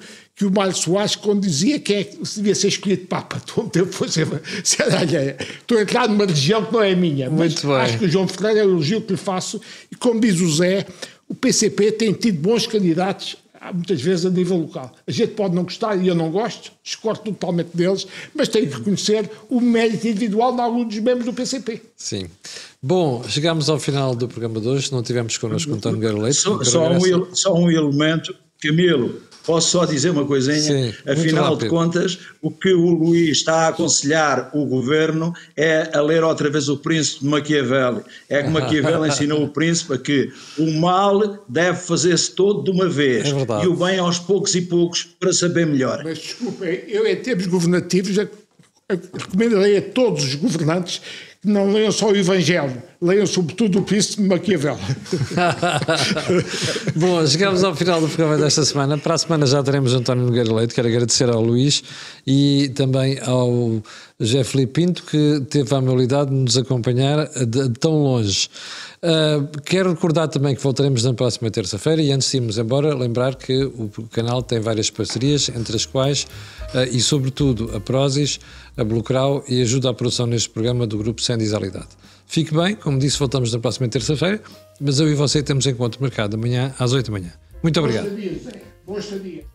Mário Soares, quando dizia que devia ser escolhido Papa. Estou a meter força em seara alheia. Estou a entrar numa região que não é minha. Mas acho que o João Ferreira é o elogio que lhe faço. E, como diz o Zé, o PCP tem tido bons candidatos, muitas vezes a nível local. A gente pode não gostar, e eu não gosto, discordo totalmente deles, mas tenho que reconhecer o mérito individual de alguns dos membros do PCP. Sim. Bom, chegámos ao final do programa de hoje, não tivemos connosco António Nogueira Leite. Só um elemento, Camilo, Posso só dizer uma coisinha? Sim, afinal de contas, o que o Luís está a aconselhar o governo é a ler outra vez o Príncipe de Maquiavel. É que Maquiavel ensinou o príncipe a que o mal deve fazer-se todo de uma vez, e o bem aos poucos e poucos para saber melhor. Mas desculpem, eu em termos governativos recomendaria a todos os governantes que não leiam só o Evangelho, leiam sobretudo o Príncipe de Maquiavel. Bom, chegamos ao final do programa desta semana. Para a semana já teremos António Nogueira Leite. Quero agradecer ao Luís e também ao José Filipe Pinto, que teve a amabilidade de nos acompanhar de tão longe. Quero recordar também que voltaremos na próxima terça-feira, e antes de irmos embora, lembrar que o canal tem várias parcerias, entre as quais, e sobretudo, a Prozis, a Blucrau, e ajuda à produção neste programa do Grupo Sendizalidade. Fique bem, como disse, voltamos na próxima terça-feira, mas eu e você temos encontro marcado amanhã às 8 da manhã. Muito obrigado. Bom estadia.